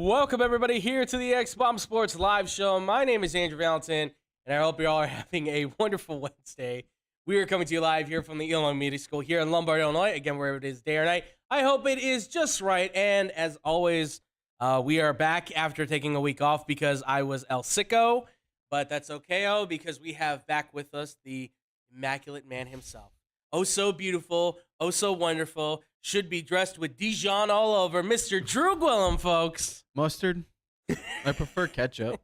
Welcome, everybody, here to the X-Bomb Sports Live Show. My name is Andrew Valentin, and I hope you all are having a wonderful Wednesday. We are coming to you live here from the Illinois Media School here in Lombard, Illinois. Again, wherever it is, day or night. I hope it is just right. And as always, we are back after taking a week off because I was El Sicko. But that's okay, because we have back with us the immaculate man himself. Oh, so beautiful. Oh, so wonderful. Should be dressed with Dijon all over. Mr. Drew Gwillem, folks. Mustard? I prefer ketchup.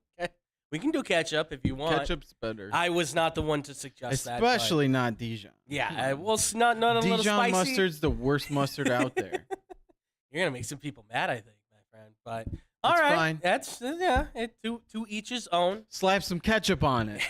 We can do ketchup if you want. Ketchup's better. I was not the one to suggest that. Especially not Dijon. Yeah, well, not a little spicy. Dijon mustard's the worst mustard out there. You're going to make some people mad, I think, my friend. But It's all right. fine. That's, to each his own. Slap some ketchup on it.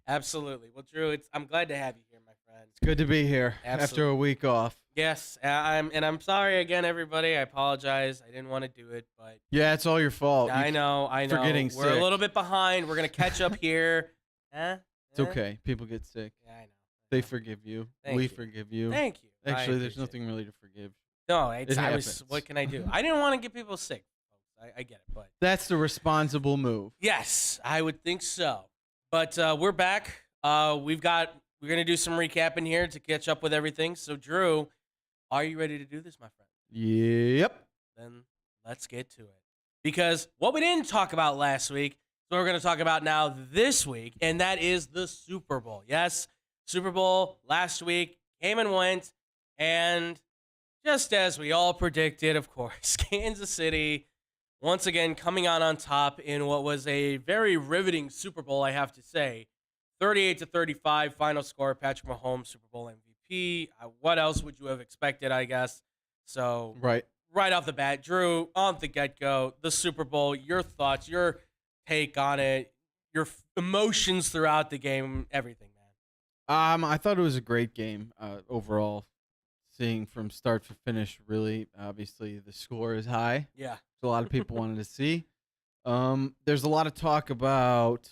Absolutely. Well, Drew, I'm glad to have you here, my friend. It's good to be here Absolutely. after a week off. Yes, I'm sorry again, everybody. I apologize. I didn't want to do it, but Yeah, it's all your fault. I know. for getting We're sick. a little bit behind. We're gonna catch up here. It's okay. People get sick. Yeah, I know. They forgive you. Thank we you. forgive you. Thank you. I Actually, there's appreciate nothing really to forgive. it. No, It happens. what can I do? I didn't want to get people sick, folks. I get it, but That's the responsible move. yes, I would think so. But we're back. We're gonna do some recapping here to catch up with everything. So, Drew, are you ready to do this, my friend? Yep. Then let's get to it. Because what we didn't talk about last week, so we're going to talk about now this week, and that is the Super Bowl. Yes, Super Bowl last week came and went, and just as we all predicted, of course, Kansas City once again coming out on top in what was a very riveting Super Bowl, I have to say. 38-35 final score. Patrick Mahomes, Super Bowl MVP. What else would you have expected, I guess? So Right. right off the bat, Drew, on the get-go, the Super Bowl, your thoughts, your take on it, your emotions throughout the game, everything, man. I thought it was a great game overall. Seeing from start to finish, really, obviously the score is high. Yeah. A lot of people wanted to see. There's a lot of talk about,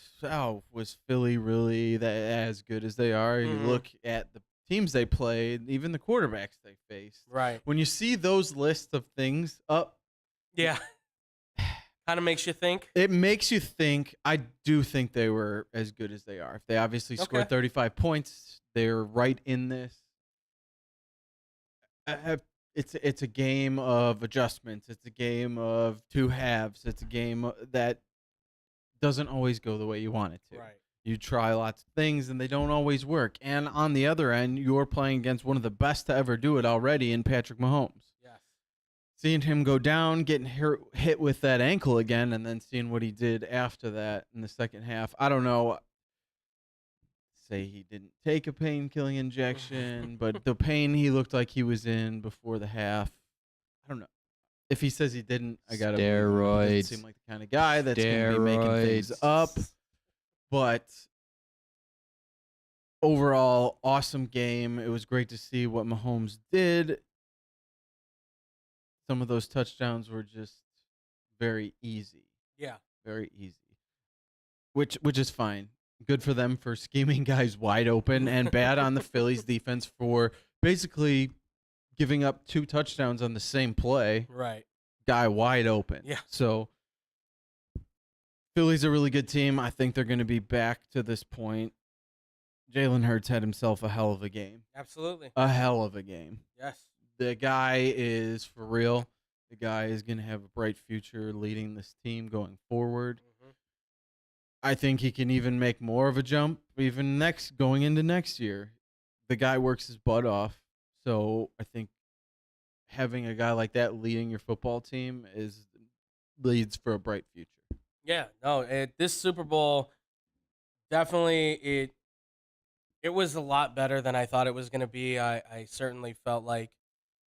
was Philly really as good as they are? You Mhm. look at the teams they played, even the quarterbacks they faced. Right. When you see those lists of things up, Yeah. Kind of makes you think. it makes you think. I do think they were as good as they are. If they obviously scored Okay. 35 points, they're right in this. It's a game of adjustments. It's a game of two halves. It's a game that doesn't always go the way you want it to. Right. You try lots of things, and they don't always work. And on the other end, you're playing against one of the best to ever do it already in Patrick Mahomes. Yes. Seeing him go down, getting hit with that ankle again, and then seeing what he did after that in the second half. I don't know. Say he didn't take a pain-killing injection, but the pain he looked like he was in before the half, I don't know. If he says he didn't, I got to believe him. He Steroids. doesn't seem like the kind of guy that's going to be making things up. But overall, awesome game. It was great to see what Mahomes did. Some of those touchdowns were just very easy. Yeah. Very easy. Which is fine. Good for them for scheming guys wide open, and bad on the Phillies defense for basically giving up 2 touchdowns on the same play. Right. Guy wide open. Yeah. So Philly's a really good team. I think they're going to be back to this point. Jalen Hurts had himself a hell of a game. Absolutely. A hell of a game. Yes. The guy is for real. The guy is going to have a bright future leading this team going forward. Mhm. I think he can even make more of a jump even going into next year. The guy works his butt off. So I think having a guy like that leading your football team leads for a bright future. Yeah. No, this Super Bowl, definitely it was a lot better than I thought it was going to be. I certainly felt like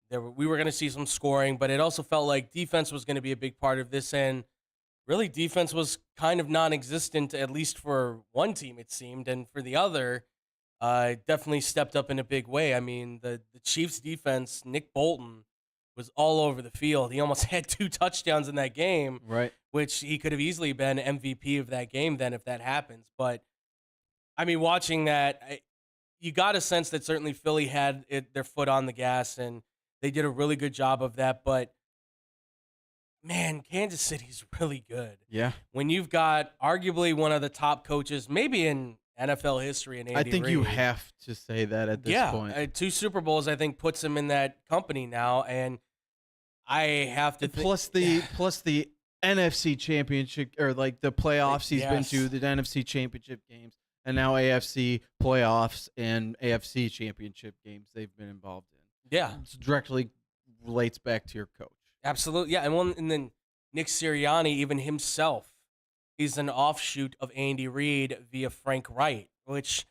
we were going to see some scoring, but it also felt like defense was going to be a big part of this, and really defense was kind of non-existent, at least for one team it seemed, and for the other, definitely stepped up in a big way. I mean, the Chiefs defense, Nick Bolton, was all over the field. He almost had 2 touchdowns in that game, Right. which he could have easily been MVP of that game then if that happens. But, I mean, watching that, you got a sense that certainly Philly had their foot on the gas, and they did a really good job of that. But man, Kansas City's really good. Yeah. When you've got arguably one of the top coaches, maybe in NFL history, in I Andy think you Reid. have to say that at this point. 2 Super Bowls, I think, puts him in that company now, and I have to think. Plus the NFC championship, or like the playoffs he's been Yes. to, the NFC championship games, and now AFC playoffs and AFC championship games they've been involved in. Yeah, It directly relates back to your coach. absolutely. Yeah, and then Nick Sirianni, even himself, he's an offshoot of Andy Reid via Frank Wright, which,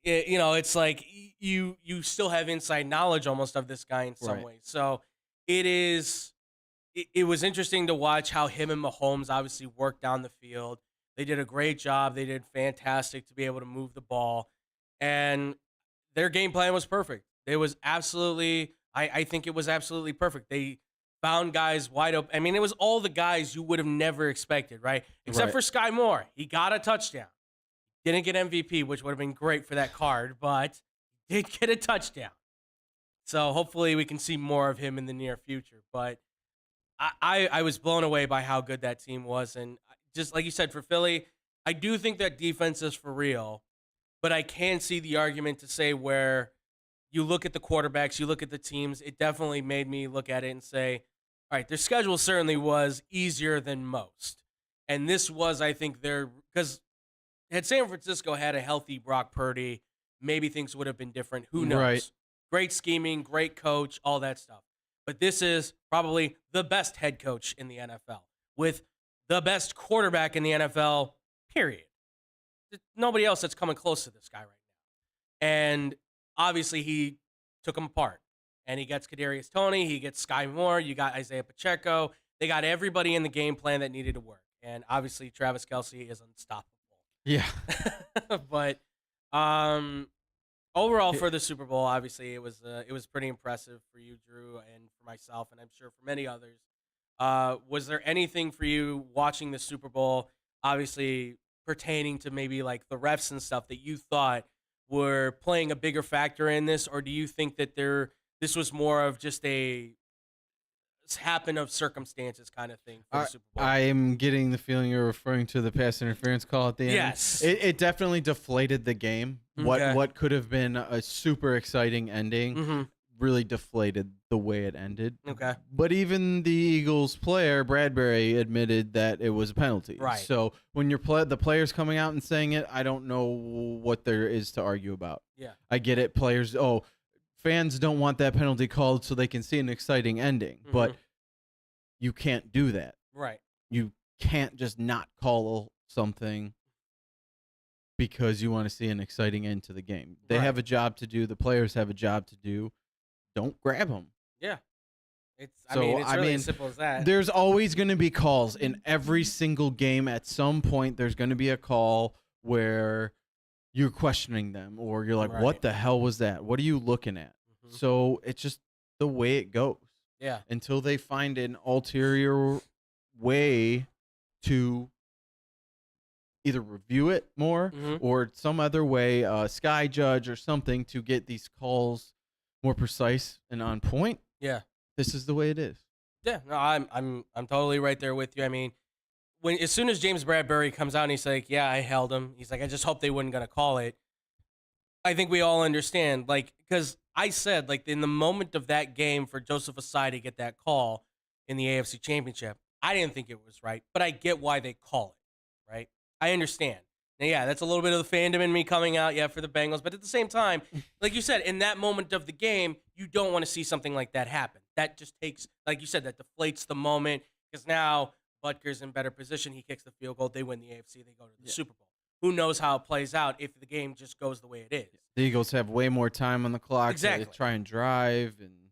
it's like you still have inside knowledge almost of this guy in some Right. ways. So it was interesting to watch how him and Mahomes obviously worked down the field. They did a great job. They did fantastic to be able to move the ball, and their game plan was perfect. It was absolutely, I think it was absolutely perfect. They found guys wide open. I mean, it was all the guys you would have never expected, right? Except Right. for Sky Moore. He got a touchdown. Didn't get MVP, which would have been great for that card, but did get a touchdown. So hopefully we can see more of him in the near future. But I was blown away by how good that team was. And just like you said, for Philly, I do think that defense is for real. But I can see the argument to say where you look at the quarterbacks, you look at the teams, it definitely made me look at it and say, all right, their schedule certainly was easier than most. And this was, I think, because had San Francisco had a healthy Brock Purdy, maybe things would have been different. Who knows? Right. Great scheming, great coach, all that stuff. But this is probably the best head coach in the NFL with the best quarterback in the NFL, period. There's nobody else that's coming close to this guy right now. And obviously he took him apart. And he gets Kadarius Toney, he gets Sky Moore, you got Isaiah Pacheco. They got everybody in the game plan that needed to work. And obviously Travis Kelce is unstoppable. Yeah. But overall for the Super Bowl, obviously it was pretty impressive for you, Drew, and for myself, and I'm sure for many others. Was there anything for you watching the Super Bowl, obviously pertaining to maybe like the refs and stuff, that you thought were playing a bigger factor in this, or do you think that this was more of just a happen of circumstances kind of thing for the Super Bowl? I am getting the feeling you're referring to the pass interference call at the end. Yes. It definitely deflated the game. Okay. What could have been a super exciting ending Mm-hmm. really deflated the way it ended. Okay. But even the Eagles player, Bradbury, admitted that it was a penalty. Right. So when the players coming out and saying it, I don't know what there is to argue about. Yeah. I get it. Fans don't want that penalty called so they can see an exciting ending. Mm-hmm. But you can't do that. Right. You can't just not call something because you want to see an exciting end to the game. They Right. have a job to do. The players have a job to do. Don't grab them. Yeah. It's So, it's really as simple as that. There's always going to be calls in every single game. At some point, there's going to be a call where you're questioning them or you're like, Right. what the hell was that? What are you looking at? Mhm. So it's just the way it goes Yeah. until they find an ulterior way to either review it more Mhm. or some other way, Sky Judge or something, to get these calls more precise and on point. Yeah. This is the way it is. Yeah. No, I'm totally right there with you. I mean, as soon as James Bradbury comes out and he's like, "Yeah, I held him." He's like, "I just hope they weren't gonna call it." I think we all understand, like, because I said, like, in the moment of that game for Joseph Asai to get that call in the AFC Championship, I didn't think it was right, but I get why they call it, right? I understand. Now, yeah, that's a little bit of the fandom in me coming out, for the Bengals, but at the same time, like you said, in that moment of the game, you don't want to see something like that happen. That just takes, like you said, that deflates the moment, because now Butker's in better position. He kicks the field goal. They win the AFC. They go to the Super Bowl. Who knows how it plays out if the game just goes the way it is. The Eagles have way more time on the clock Exactly. to try and drive and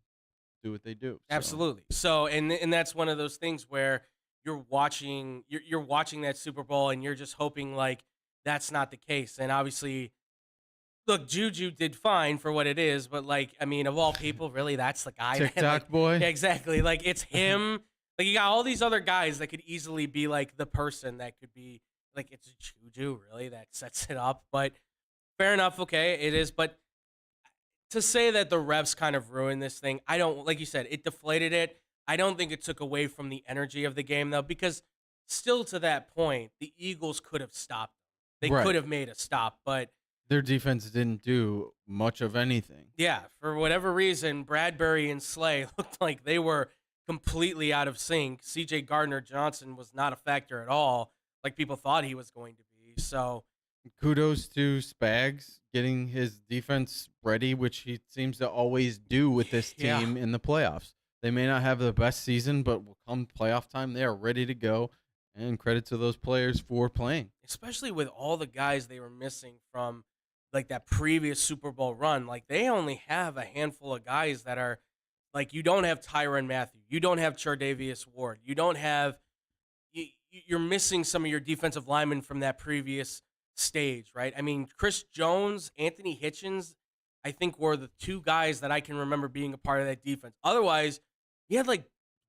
do what they do. So. Absolutely. So, and that's one of those things where you're watching that Super Bowl and you're just hoping like that's not the case. And obviously, look, Juju did fine for what it is, but like, I mean, of all people, really, that's the guy. TikTok like, boy. Yeah, exactly. Like, it's him. Like, you got all these other guys that could easily be like the person that could be like, it's Juju, really, that sets it up. But fair enough. Okay, it is. But to say that the refs kind of ruined this thing, I don't, like you said, it deflated it. I don't think it took away from the energy of the game, though, because still to that point, the Eagles could have stopped. They Right. could have made a stop, but Their defense didn't do much of anything. yeah, for whatever reason, Bradbury and Slay looked like they were completely out of sync. C.J. Gardner-Johnson was not a factor at all, like people thought he was going to be. So Kudos to Spags getting his defense ready, which he seems to always do with this Yeah. team in the playoffs. They may not have the best season, but come playoff time, they are ready to go. And credit to those players for playing. especially with all the guys they were missing from like that previous Super Bowl run, like they only have a handful of guys that are like, you don't have Tyrann Mathieu, you don't have Chardavius Ward, you don't have you're missing some of your defensive linemen from that previous stage, right? I mean, Chris Jones, Anthony Hitchens, I think were the two guys that I can remember being a part of that defense. Otherwise, you had like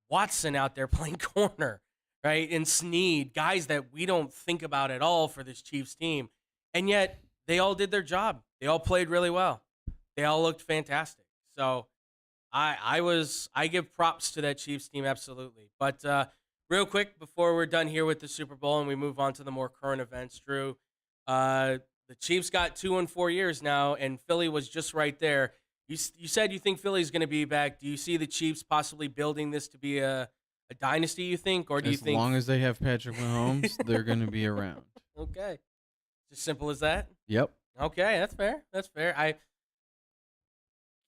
Watson out there playing corner, right? And Snead, guys that we don't think about at all for this Chiefs team. And yet they all did their job. They all played really well. They all looked fantastic. So I give props to that Chiefs team, absolutely. But real quick, before we're done here with the Super Bowl and we move on to the more current events, Drew, the Chiefs got 2 in 4 years now, and Philly was just right there. You said you think Philly's going to be back. Do you see the Chiefs possibly building this to be a dynasty, you think? Or do you think? As long as they have Patrick Mahomes, they're going to be around. Okay. Just simple as that? Yep. Okay, that's fair. That's fair.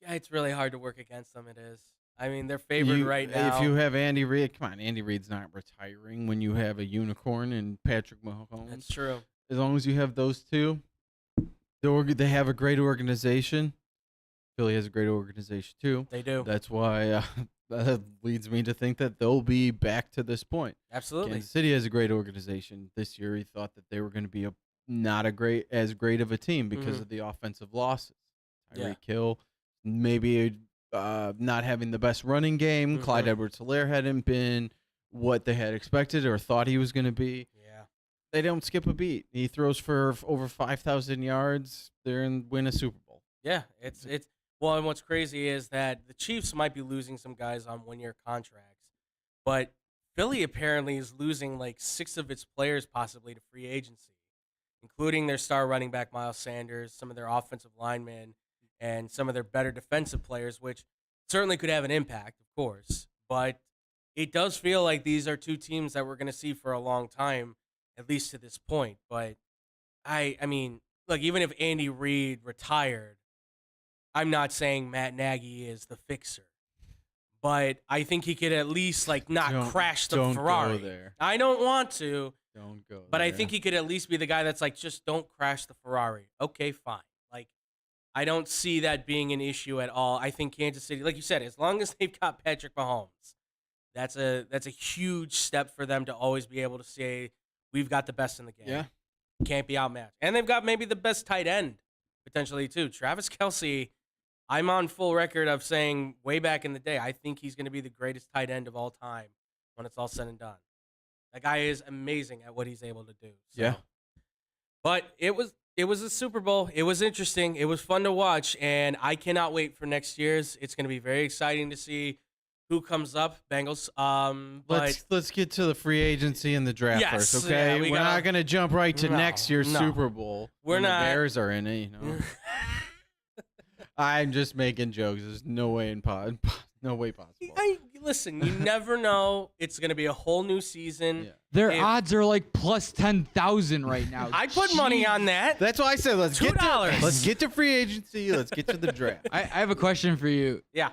Yeah, it's really hard to work against them. It is. I mean, they're favored right now. If you have Andy Reid, come on, Andy Reid's not retiring when you have a unicorn and Patrick Mahomes. That's true. As long as you have those two, they have a great organization. Philly has a great organization too. They do. That's why that leads me to think that they'll be back to this point. Absolutely. Kansas City has a great organization. This year, he thought that they were going to be not as great of a team because of the offensive losses. Tyreek Hill, maybe not having the best running game. Clyde Edwards-Helaire hadn't been what they had expected or thought he was going to be. Yeah. They don't skip a beat. He throws for over 5,000 yards. Win a Super Bowl. Yeah, it's well, and what's crazy is that the Chiefs might be losing some guys on 1-year contracts, but Philly apparently is losing like 6 of its players possibly to free agency, including their star running back Miles Sanders, some of their offensive linemen, and some of their better defensive players, which certainly could have an impact, of course. But it does feel like these are two teams that we're going to see for a long time, at least to this point. But I mean, look, even if Andy Reid retired, I'm not saying Matt Nagy is the fixer, but I think he could at least like not crash the Ferrari. Don't go there. I don't want to. Don't go But there. I think he could at least be the guy that's like, just don't crash the Ferrari. Okay, fine. Like, I don't see that being an issue at all. I think Kansas City, like you said, as long as they've got Patrick Mahomes, that's a huge step for them to always be able to say, we've got the best in the game. Yeah. Can't be outmatched. And they've got maybe the best tight end, potentially, too. Travis Kelce, I'm on full record of saying way back in the day, I think he's going to be the greatest tight end of all time when it's all said and done. That guy is amazing at what he's able to do. So. Yeah. But it was a Super Bowl. It was interesting. It was fun to watch, and I cannot wait for next year's. It's going to be very exciting to see who comes up. Bengals. Let's get to the free agency and the draft Yes, first, okay? yeah, We're not going to jump right to No, next year's no. Super Bowl. We're when not. The Bears are in it, you know. I'm just making jokes. There's no way no way possible. Listen, you never know. It's going to be a whole new season. Yeah. Their odds are like plus 10,000 right now. I put money on that. That's why I said let's $2. let's get to free agency. Let's get to the draft. I have a question for you. Yeah.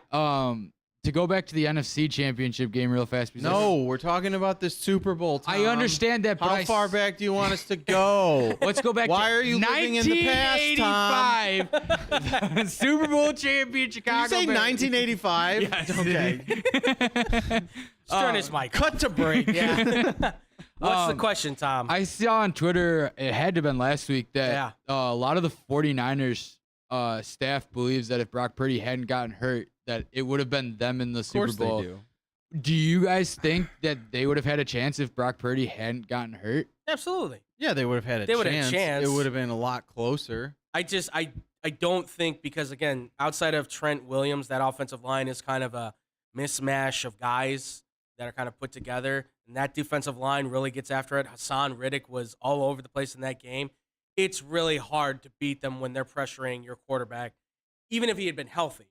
To go back to the NFC Championship game real fast. because No, we're talking about the Super Bowl. Tom. I understand that, but How far back do you want us to go? Let's go back. Why to are you living in the past, Tom? 1985. Super Bowl champion Chicago. Did you say Bears. 1985? Yes. Okay. Turn his mic. Cut to break. Yeah. What's the question, Tom? I saw on Twitter, it had to have been last week, that a lot of the 49ers staff believes that if Brock Purdy hadn't gotten hurt, that it would have been them in the Super Bowl. They do. Do you guys think that they would have had a chance if Brock Purdy hadn't gotten hurt? Absolutely. Yeah, they would have had a They would have chance. a chance. It would have been a lot closer. I don't think, because again, outside of Trent Williams, that offensive line is kind of a mismatch of guys that are kind of put together, and that defensive line really gets after it. Hassan Riddick was all over the place in that game. It's really hard to beat them when they're pressuring your quarterback, even if he had been healthy.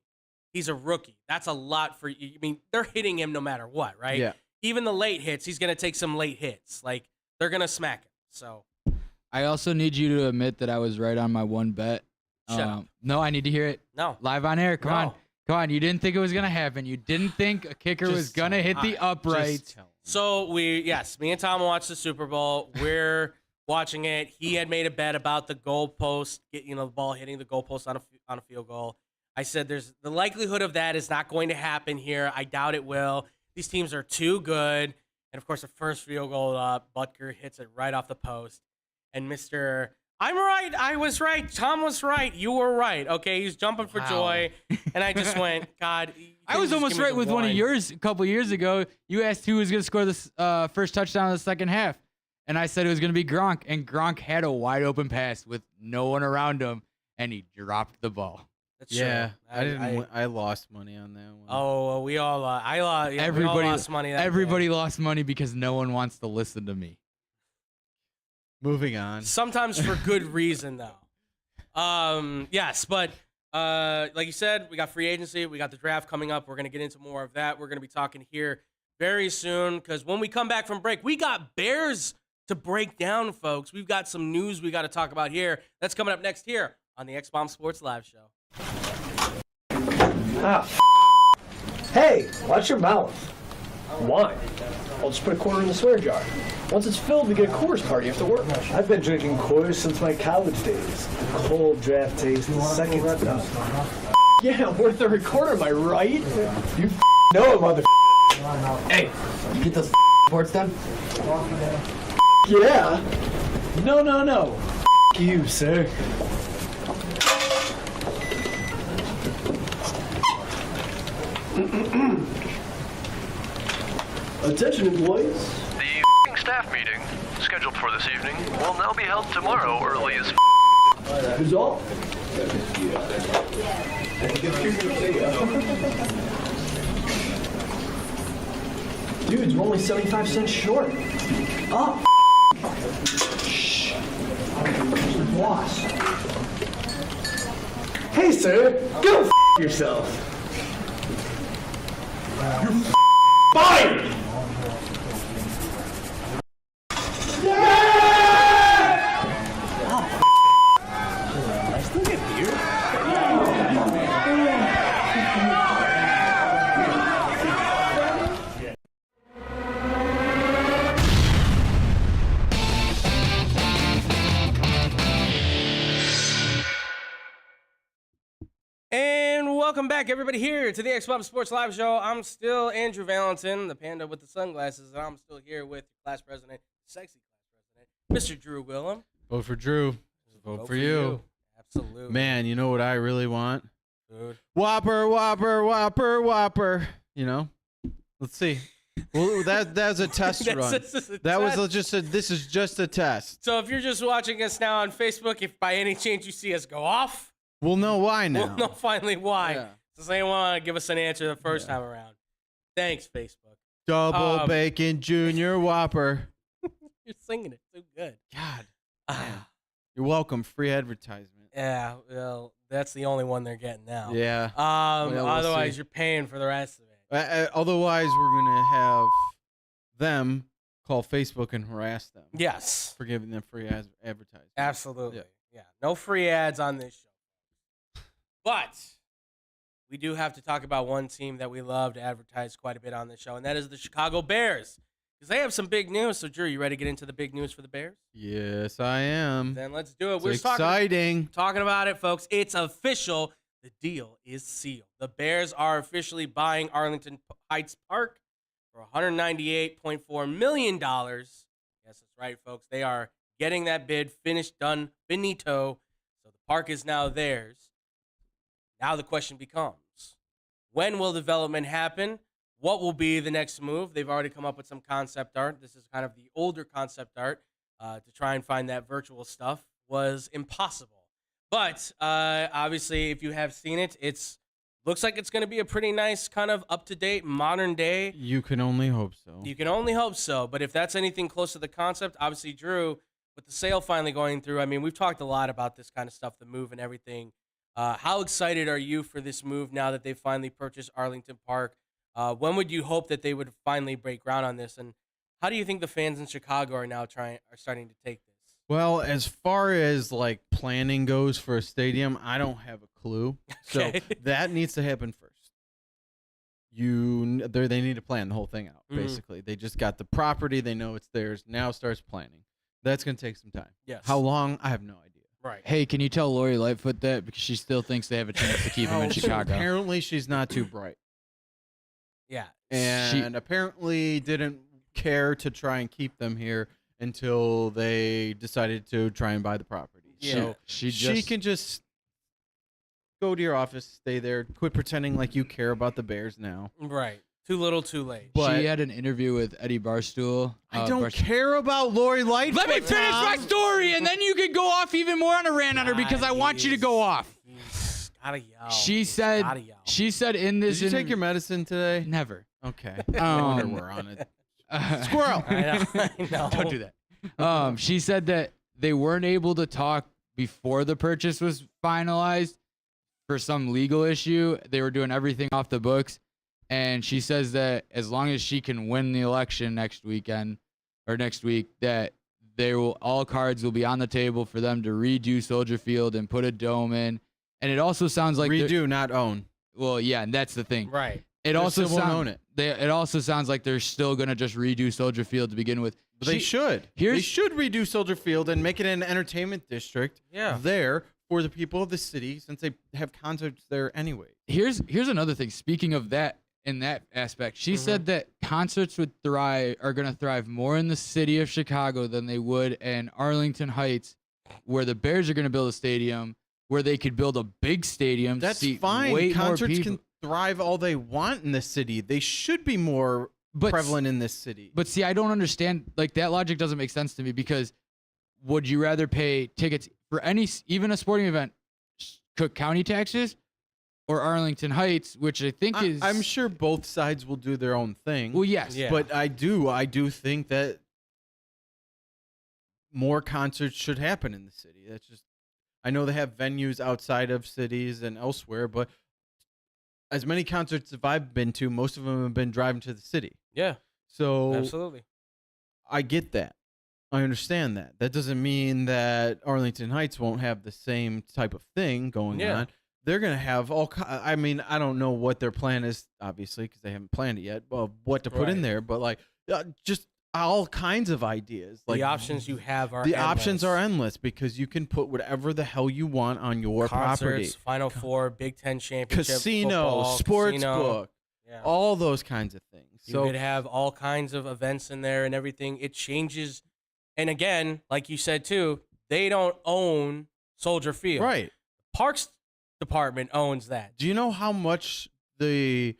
He's a rookie. That's a lot for you. I mean, they're hitting him no matter what, right? Yeah. Even the late hits, he's going to take some late hits. Like, they're going to smack him. So I also need you to admit that I was right on my one bet. Shut up. No, I need to hear it. No. Live on air. Come No. on. Come on. You didn't think it was going to happen. You didn't think a kicker was going to hit the upright. So me and Tom watched the Super Bowl. We're watching it. He had made a bet about the goalpost, the ball hitting the goalpost on a field goal. I said there's the likelihood of that is not going to happen here. I doubt it will. These teams are too good. And of course, the first field goal, Butker hits it right off the post. And I'm right. I was right. Tom was right. You were right. Okay, he's jumping for joy. And I just went, God. I was almost right with one of yours a couple years ago. You asked who was going to score the first touchdown in the second half. And I said it was going to be Gronk. And Gronk had a wide open pass with no one around him. And he dropped the ball. That's Yeah, true. I lost money on that one. Oh, we all lost. We all lost money. Everybody lost money because no one wants to listen to me. Moving on. Sometimes for good reason, though. Yes, but like you said, we got free agency. We got the draft coming up. We're going to get into more of that. We're going to be talking here very soon because when we come back from break, we got Bears to break down, folks. We've got some news we got to talk about here. That's coming up next here on the X-Bomb Sports Live Show. Hey, watch your mouth. Wine. I'll just put a quarter in the swear jar. Once it's filled, we get a Coors party after work. I've been drinking Coors since my college days. The cold draft taste is second to none. Yeah, worth the recorder, am I right? You know it, mother. Hey, You get those reports done? yeah. No. You, sir. Attention, employees. The staff meeting, scheduled for this evening, will now be held tomorrow early as Who's all? Dudes, we're only 75 cents short. Oh, shh. Boss. Hey, sir, go yourself. You're fired! And welcome back, everybody, here to the X-Bomb Sports Live Show. I'm still Andrew Valentin, the panda with the sunglasses, and I'm still here with class president, sexy class president, Mr. Drew Willem. Vote for Drew. Vote for you. Absolutely. Man, you know what I really want? Dude. Whopper, Whopper, Whopper, Whopper. You know? Let's see. Well, that's a test run. This is just a test. So if you're just watching us now on Facebook, if by any chance you see us go off, We'll know why now. we'll know finally why. Yeah. Does anyone want to give us an answer the first time around? Thanks, Facebook. Double bacon junior Whopper. You're singing it so good. God. Ah. You're welcome. Free advertisement. Yeah, well, that's the only one they're getting now. Yeah. Well, Otherwise, see. you're paying for the rest of it. Otherwise, we're going to have them call Facebook and harass them Yes, for giving them free advertising. absolutely. Yeah. Yeah, no free ads on this show. But we do have to talk about one team that we love to advertise quite a bit on this show, and that is the Chicago Bears. Because they have some big news. So, Drew, you ready to get into the big news for the Bears? Yes, I am. Then let's do it. It's We're exciting. talking about it, folks. It's official. The deal is sealed. The Bears are officially buying Arlington Heights Park for $198.4 million. Yes, that's right, folks. They are getting that bid finished, done, finito. So the park is now theirs. Now the question becomes, when will development happen? What will be the next move? They've already come up with some concept art. This is kind of the older concept art. To try and find that virtual stuff was impossible. But obviously, if you have seen it, it's looks like it's going to be a pretty nice kind of up-to-date, modern day. You can only hope so. You can only hope so. But if that's anything close to the concept, obviously, Drew, with the sale finally going through, I mean, we've talked a lot about this kind of stuff, the move and everything. How excited are you for this move now that they finally purchased Arlington Park? When would you hope that they would finally break ground on this? And how do you think the fans in Chicago are now starting to take this? Well, as far as like planning goes for a stadium, I don't have a clue. Okay. So that needs to happen first. They need to plan the whole thing out. Basically, they just got the property. They know it's theirs. Now starts planning. That's going to take some time. Yes. How long? I have no idea. Right. Hey, can you tell Lori Lightfoot that because she still thinks they have a chance to keep him in Chicago? Apparently, she's not too bright, Yeah. and apparently didn't care to try and keep them here until they decided to try and buy the property. Yeah. So She can just go to your office, stay there, quit pretending like you care about the Bears now. Right. Too little, too late. But she had an interview with Eddie Barstool. I don't care about Lori Lightfoot. Let me finish my Tom. story, and then you can go off even more on a rant on her because I want you to go off. He's gotta yell. She said. Gotta yell. She said in this. Did you take your medicine today? Never. Okay. No wonder we're on it. Squirrel. I know. Don't do that. She said that they weren't able to talk before the purchase was finalized for some legal issue. They were doing everything off the books. And she says that as long as she can win the election next week, that all cards will be on the table for them to redo Soldier Field and put a dome in. And it also sounds like Redo, not own. well, yeah, and that's the thing. Right. It also still won't own it. It also sounds like they're still gonna just redo Soldier Field to begin with. But they should. They here's- should redo Soldier Field and make it an entertainment district there for the people of the city since they have concerts there anyway. Here's another thing. Speaking of that, in that aspect, she said that concerts are going to thrive more in the city of Chicago than they would in Arlington Heights, where the Bears are going to build a stadium, where they could build a big stadium. That's to seat fine. Way Concerts more people. can thrive all they want in the city. They should be more prevalent in this city. But see, I don't understand. Like, that logic doesn't make sense to me because would you rather pay tickets for even a sporting event, Cook County taxes, or Arlington Heights, which I think is... I'm sure both sides will do their own thing. Well, yes. Yeah. But I do think that more concerts should happen in the city. That's just, I know they have venues outside of cities and elsewhere, but as many concerts as I've been to, most of them have been driving to the city. Yeah. So Absolutely. I get that. I understand that. That doesn't mean that Arlington Heights won't have the same type of thing going on. They're going to have I mean, I don't know what their plan is, obviously, because they haven't planned it yet, of what to put in there, but like just all kinds of ideas. Like the options you have are the endless. options are endless because you can put whatever the hell you want on your property. Concerts, Final Four, Big Ten championship, Casino, football, sports casino. book, all those kinds of things. You could have all kinds of events in there and everything. It changes. And again, like you said too, they don't own Soldier Field. Right. Parks Department owns that. Do you know how much the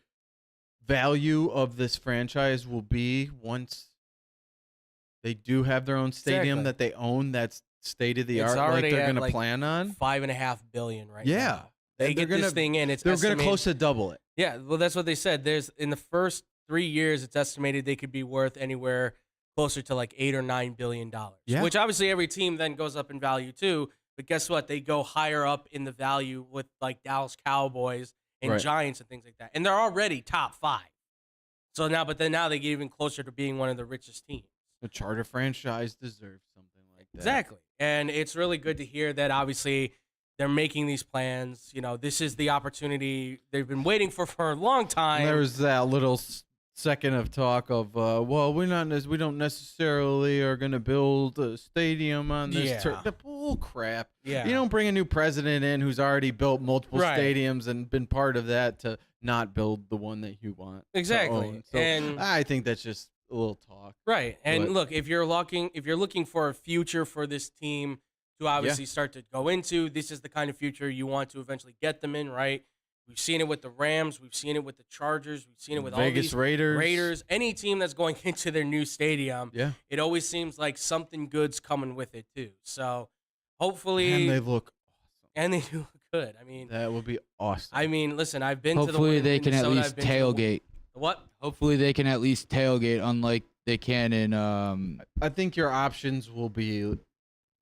value of this franchise will be once they do have their own stadium that they own that's state of the art like they're going to plan on? $5.5 billion right Yeah. now. They get this thing in. They're going to close to double it. Yeah, well, that's what they said. There's in the first 3 years, it's estimated they could be worth anywhere closer to like $8 or $9 billion. Yeah. Which obviously every team then goes up in value too. But guess what? They go higher up in the value with like Dallas Cowboys and Giants and things like that. And they're already top 5. So now they get even closer to being one of the richest teams. The charter franchise deserves something like that. Exactly. And it's really good to hear that obviously they're making these plans. You know, this is the opportunity they've been waiting for a long time. There was that little second of talk of, well, we don't necessarily are going to build a stadium on this turf. The bull crap. Yeah. You don't bring a new president in who's already built multiple stadiums and been part of that to not build the one that you want. Exactly. So and I think that's just a little talk. Right. And look, if you're looking for a future for this team to obviously start to go into, this is the kind of future you want to eventually get them in, right? We've seen it with the Rams. We've seen it with the Chargers. We've seen it with Vegas all these Raiders. Any team that's going into their new stadium, Yeah. it always seems like something good's coming with it too. So hopefully, And they look awesome. and they do look could. I mean, That would be awesome. Listen, I've been to the Hopefully one they in can at Minnesota, least I've been to the- tailgate. What? Hopefully they can at least tailgate, unlike they can in I think your options will be.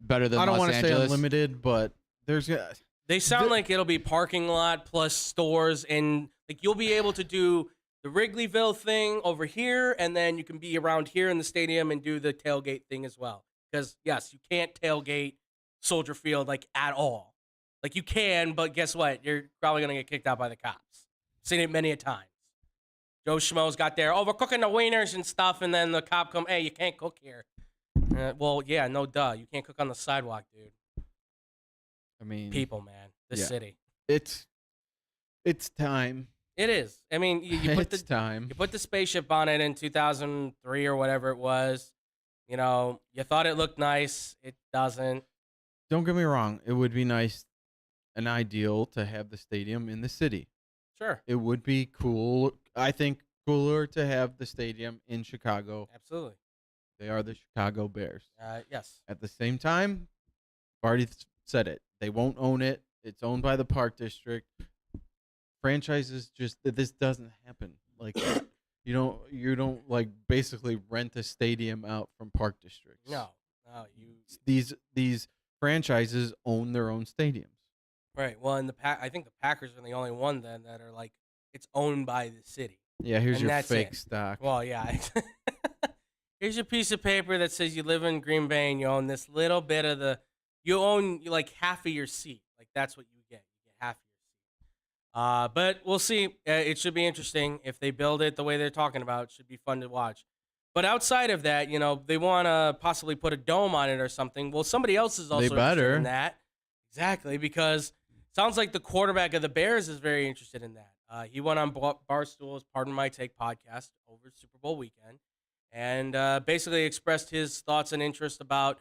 better than I don't Los want to say Angeles. unlimited, but there's. They sound like it'll be parking lot plus stores, and like you'll be able to do the Wrigleyville thing over here, and then you can be around here in the stadium and do the tailgate thing as well. Because yes, you can't tailgate Soldier Field like at all. Like you can, but guess what? You're probably gonna get kicked out by the cops. Seen it many a times. Joe Schmo's got there overcooking the wieners and stuff, and then the cop come, hey, you can't cook here. Well, yeah, no duh. You can't cook on the sidewalk, dude. I mean, People, man. This yeah. city. It's time. It is. I mean, you put It's the time. you put the spaceship on it in 2003 or whatever it was. You know, you thought it looked nice. It doesn't. Don't get me wrong. It would be nice and ideal to have the stadium in the city. Sure. It would be cool. I think cooler to have the stadium in Chicago. Absolutely. They are the Chicago Bears. Yes. At the same time, I've already said it. They won't own it. It's owned by the Park District. Franchises this doesn't happen like that. You don't like basically rent a stadium out from Park Districts. No. These franchises own their own stadiums. Right. Well, and I think the Packers are the only one then that are like it's owned by the city. Yeah, here's And your that's fake it. stock. Well, yeah. Here's your piece of paper that says you live in Green Bay and you own this little bit of you own like half of your seat. Like that's what you get. You get half of your seat. But we'll see. It should be interesting if they build it the way they're talking about. It should be fun to watch. But outside of that, they want to possibly put a dome on it or something. Well, somebody else is also interested in that. Exactly, because sounds like the quarterback of the Bears is very interested in that. He went on Barstool's Pardon My Take podcast over Super Bowl weekend and basically expressed his thoughts and interest about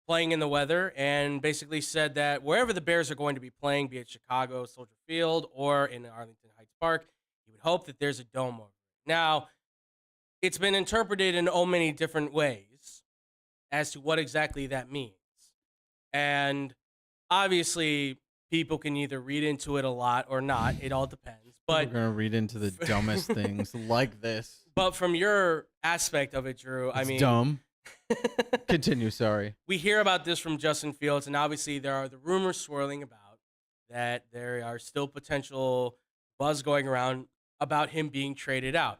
playing in the weather and basically said that wherever the Bears are going to be playing, be it Chicago, Soldier Field, or in Arlington Heights Park, he would hope that there's a dome over it. Now, it's been interpreted in so many different ways as to what exactly that means. And obviously, people can either read into it a lot or not. It all depends. But we're gonna read into the dumbest things like this. But from your aspect of it, Drew, It's dumb. Continue. Sorry. We hear about this from Justin Fields, and obviously there are the rumors swirling about that there are still potential buzz going around about him being traded out.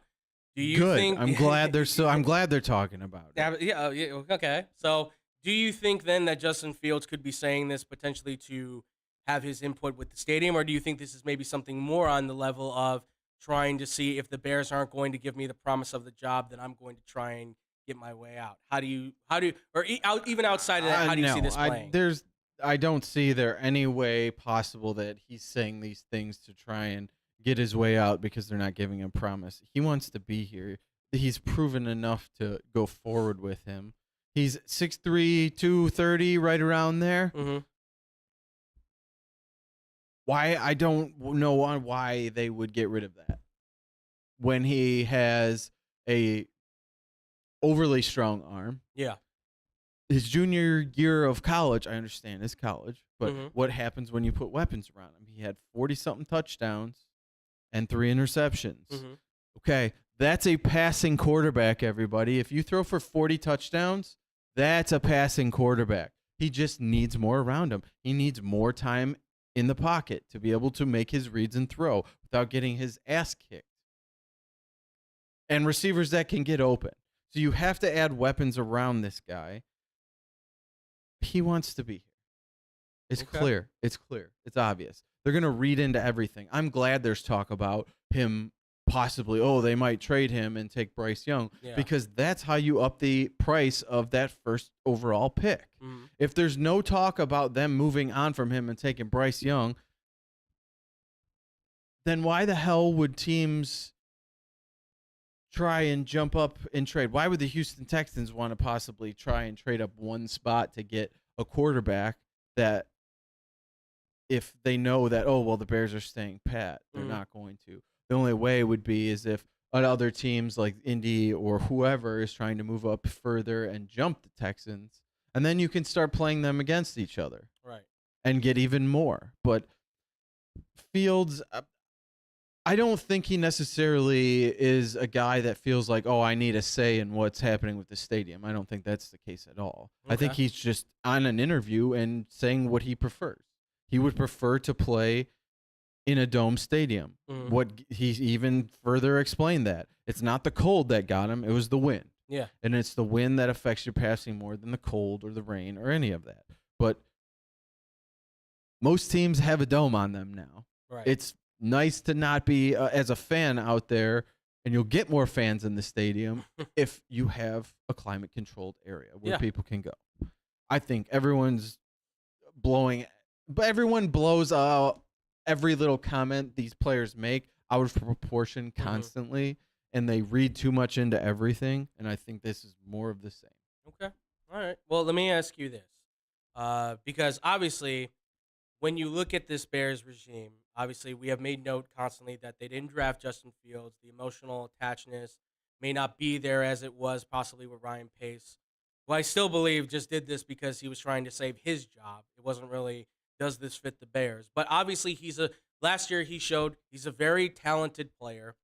Do you Good. think? I'm glad they're talking about it. Yeah. Okay. So, do you think then that Justin Fields could be saying this potentially to have his input with the stadium, or do you think this is maybe something more on the level of trying to see if the Bears aren't going to give me the promise of the job, that I'm going to try and get my way out? Even outside of that, how do you see this playing? I don't see there any way possible that he's saying these things to try and get his way out because they're not giving him a promise. He wants to be here. He's proven enough to go forward with him. He's 6'3", 230, right around there. Mm-hmm. Why? I don't know why they would get rid of that when he has a overly strong arm. Yeah. His junior year of college, I understand it's college, but Mhm. what happens when you put weapons around him? He had 40-something touchdowns and 3 interceptions. Mhm. Okay, that's a passing quarterback, everybody. If you throw for 40 touchdowns, that's a passing quarterback. He just needs more around him. He needs more time in the pocket to be able to make his reads and throw without getting his ass kicked. And receivers that can get open. So you have to add weapons around this guy. He wants to be here. It's Okay. clear. It's clear. It's obvious. They're going to read into everything. I'm glad there's talk about him possibly, they might trade him and take Bryce Young, Yeah. because that's how you up the price of that first overall pick. Mhm. If there's no talk about them moving on from him and taking Bryce Young, then why the hell would teams try and jump up and trade? Why would the Houston Texans want to possibly try and trade up one spot to get a quarterback that, if they know that, the Bears are staying pat, they're Mhm. not going to. The only way would be is if other teams like Indy or whoever is trying to move up further and jump the Texans, and then you can start playing them against each other Right. and get even more. But Fields, I don't think he necessarily is a guy that feels like, oh, I need a say in what's happening with the stadium. I don't think that's the case at all. I think he's just on an interview and saying what he prefers. He would prefer to play in a dome stadium. What he even further explained that it's not the cold that got him, it was the wind. Yeah. And it's the wind that affects your passing more than the cold or the rain or any of that. But most teams have a dome on them now. Right. It's nice to not be as a fan out there, and you'll get more fans in the stadium if you have a climate controlled area where people can go. I think everyone blows out every little comment these players make out of proportion constantly, and they read too much into everything, and I think this is more of the same. Okay. All right. Well, let me ask you this. Because obviously, when you look at this Bears regime, obviously we have made note constantly that they didn't draft Justin Fields. The emotional attachedness may not be there as it was possibly with Ryan Pace, who I still believe just did this because he was trying to save his job. It wasn't really, does this fit the Bears? But obviously last year he showed he's a very talented player.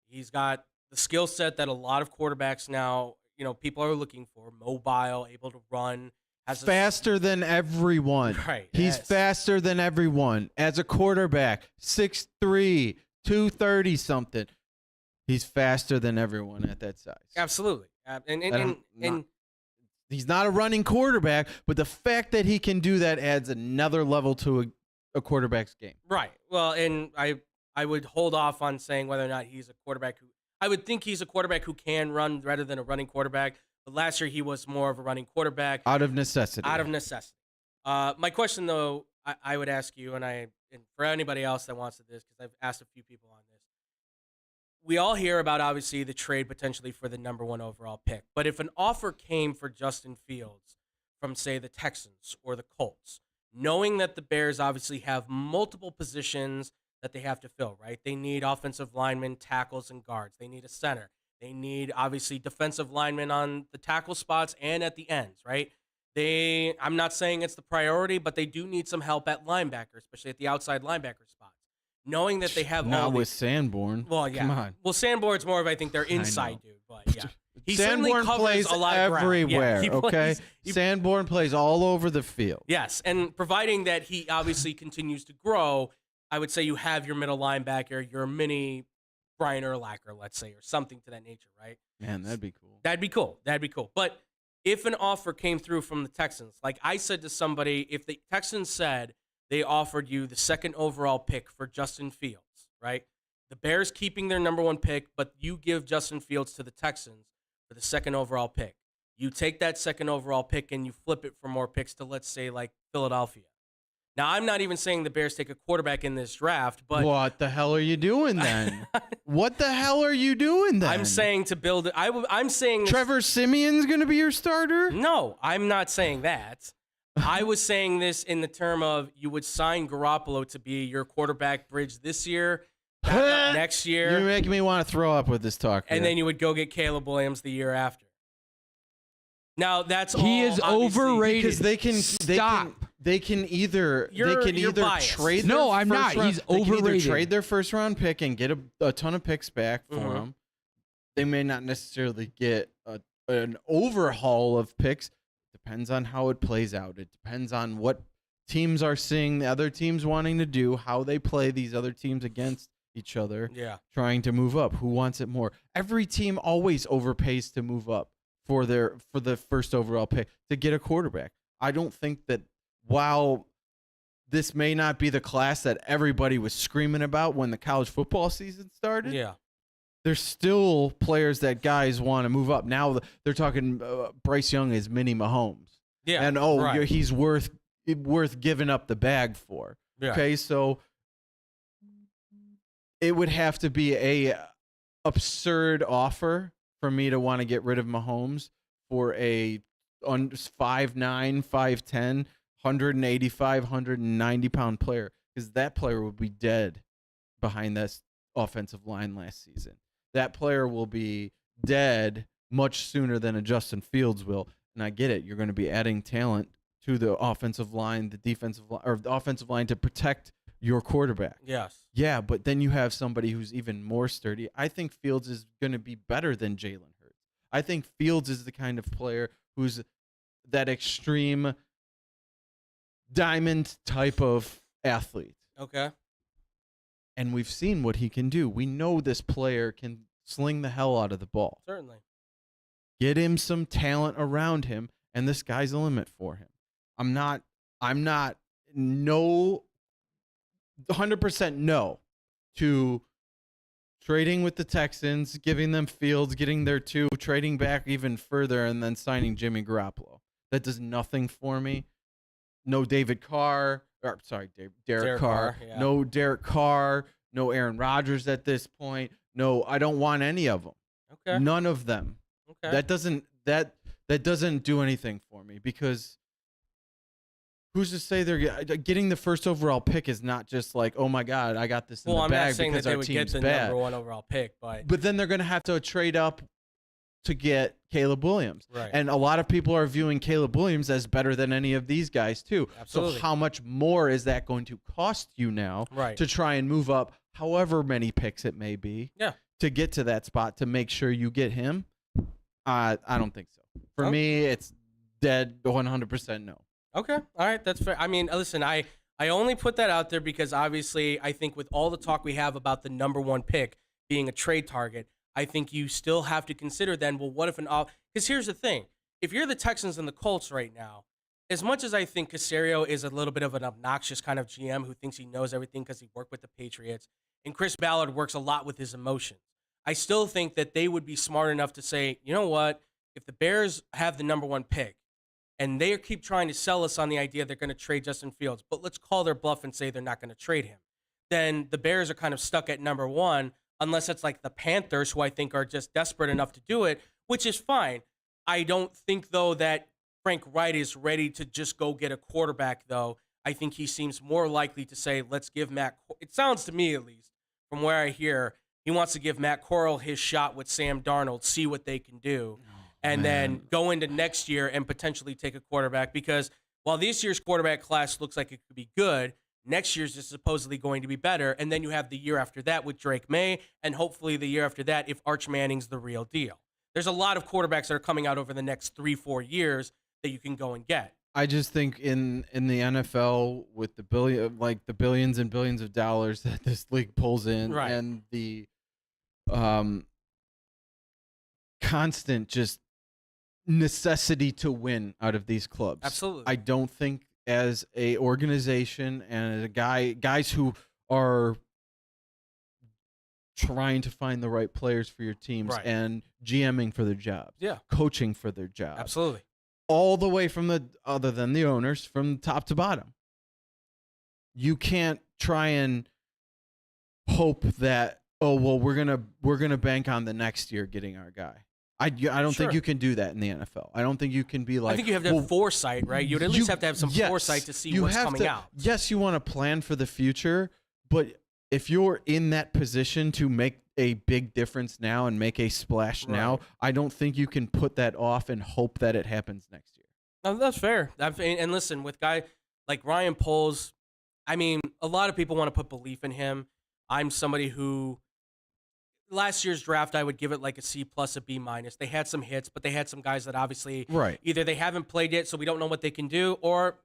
He's got the skill set that a lot of quarterbacks now, people are looking for, mobile, able to run. Faster than everyone. Right. He's faster than everyone. As a quarterback, 6'3", 230 something. He's faster than everyone at that size. Absolutely. And he's not a running quarterback, but the fact that he can do that adds another level to a quarterback's game. Right. Well, and I would hold off on saying whether or not he's a quarterback I would think he's a quarterback who can run rather than a running quarterback. But last year he was more of a running quarterback. Out of necessity. My question, though, I would ask you, and for anybody else that wants to this, because I've asked a few people on this. We all hear about, obviously, the trade potentially for the number 1 overall pick. But if an offer came for Justin Fields from, say, the Texans or the Colts, knowing that the Bears obviously have multiple positions that they have to fill, right? They need offensive linemen, tackles, and guards. They need a center. They need, obviously, defensive linemen on the tackle spots and at the ends, right? I'm not saying it's the priority, but they do need some help at linebacker, especially at the outside linebacker spots. Knowing that they have not with Sanborn. Well, yeah. Come on. Well, Sanborn's more of, I think, their inside dude, but yeah. He certainly Sanborn covers plays a lot of ground. everywhere, Yeah, okay? Sanborn plays all over the field. Yes, and providing that he obviously continues to grow, I would say you have your middle linebacker, your mini Brian Urlacher, let's say, or something to that nature, right? Man, that'd be cool. That'd be cool. But if an offer came through from the Texans, like I said to somebody, if the Texans said they offered you the 2nd overall pick for Justin Fields, right? The Bears keeping their number 1 pick, but you give Justin Fields to the Texans for the 2nd overall pick. You take that 2nd overall pick and you flip it for more picks to, let's say, like Philadelphia. Now, I'm not even saying the Bears take a quarterback in this draft, but what the hell are you doing then? What the hell are you doing then? I'm saying to build it. I'm saying this, Trevor Simeon's going to be your starter? No, I'm not saying that. I was saying this in the term of you would sign Garoppolo to be your quarterback bridge this year, next year. You're making me want to throw up with this talk. And then you would go get Caleb Williams the year after. Now that's he is overrated because they can stop. They can either biased. trade. No, I'm not. He's They can either overrated. trade their 1st round pick and get a ton of picks back for them. They may not necessarily get an overhaul of picks. Depends on how it plays out. It depends on what teams are seeing the other teams wanting to do, how they play these other teams against each other. Yeah, trying to move up. Who wants it more? Every team always overpays to move up for the 1st overall pick to get a quarterback. I don't think that while this may not be the class that everybody was screaming about when the college football season started, there's still players that guys want to move up. Now they're talking Bryce Young is mini Mahomes. Yeah, and he's worth giving up the bag for. Yeah. Okay, so it would have to be a absurd offer for me to want to get rid of Mahomes for a 5'9", 5'10", 185, 190-pound player, because that player would be dead behind that offensive line last season. That player will be dead much sooner than a Justin Fields will. And I get it. You're going to be adding talent to the offensive line, the defensive line, or the offensive line to protect your quarterback. Yes. Yeah, but then you have somebody who's even more sturdy. I think Fields is going to be better than Jalen Hurts. I think Fields is the kind of player who's that extreme diamond type of athlete. Okay. And we've seen what he can do. We know this player can sling the hell out of the ball. Certainly. Get him some talent around him, and the sky's the limit for him. I'm not 100% no to trading with the Texans, giving them Fields, getting their 2, trading back even further, and then signing Jimmy Garoppolo. That does nothing for me. No Derek Carr. Yeah. No Derek Carr. No Aaron Rodgers at this point. No, I don't want any of them. Okay. None of them. Okay. That doesn't do anything for me, because who's to say they're getting the first overall pick is not just like, oh my God, I got this in the I'm bag not saying because that they our would get team's the bad. number 1 overall pick, but But then they're going to have to trade up to get Caleb Williams. Right. And a lot of people are viewing Caleb Williams as better than any of these guys too. Absolutely. So how much more is that going to cost you now Right. to try and move up however many picks it may be to get to that spot to make sure you get him? I don't think so. For me, it's dead 100% no. Okay. All right. That's fair. I mean, listen, I only put that out there because obviously I think with all the talk we have about the number 1 pick being a trade target, I think you still have to consider then, well, what if because here's the thing. If you're the Texans and the Colts right now, as much as I think Caserio is a little bit of an obnoxious kind of GM who thinks he knows everything because he worked with the Patriots, and Chris Ballard works a lot with his emotions, I still think that they would be smart enough to say, you know what, if the Bears have the number 1 pick, and they keep trying to sell us on the idea they're going to trade Justin Fields, but let's call their bluff and say they're not going to trade him, then the Bears are kind of stuck at number 1, unless it's like the Panthers, who I think are just desperate enough to do it, which is fine. I don't think, though, that Frank Wright is ready to just go get a quarterback, though. I think he seems more likely to say, let's give it sounds to me, at least, from where I hear, he wants to give Matt Corral his shot with Sam Darnold, see what they can do, and then go into next year and potentially take a quarterback, because while this year's quarterback class looks like it could be good, next year's is supposedly going to be better, and then you have the year after that with Drake May, and hopefully the year after that if Arch Manning's the real deal. There's a lot of quarterbacks that are coming out over the next 3-4 years that you can go and get. I just think in the NFL with the billions and billions of dollars that this league pulls in, Right. and the constant just necessity to win out of these clubs. Absolutely. I don't think as a organization and as a guys who are trying to find the right players for your teams Right. and GMing for their jobs, coaching for their jobs, Absolutely. all the way from other than the owners, from top to bottom. You can't try and hope that, oh well, we're gonna bank on the next year getting our guy. I don't think you can do that in the NFL. I don't think you can be like. I think you have to have foresight, right? You'd at least have to have some foresight to see what's coming out. Yes, you want to plan for the future, but if you're in that position to make a big difference now and make a splash now, I don't think you can put that off and hope that it happens next year. No, that's fair. And listen, with guy like Ryan Poles, I mean, a lot of people want to put belief in him. I'm somebody who, last year's draft, I would give it like a C+, a B-. They had some hits, but they had some guys that obviously either they haven't played yet, so we don't know what they can do, or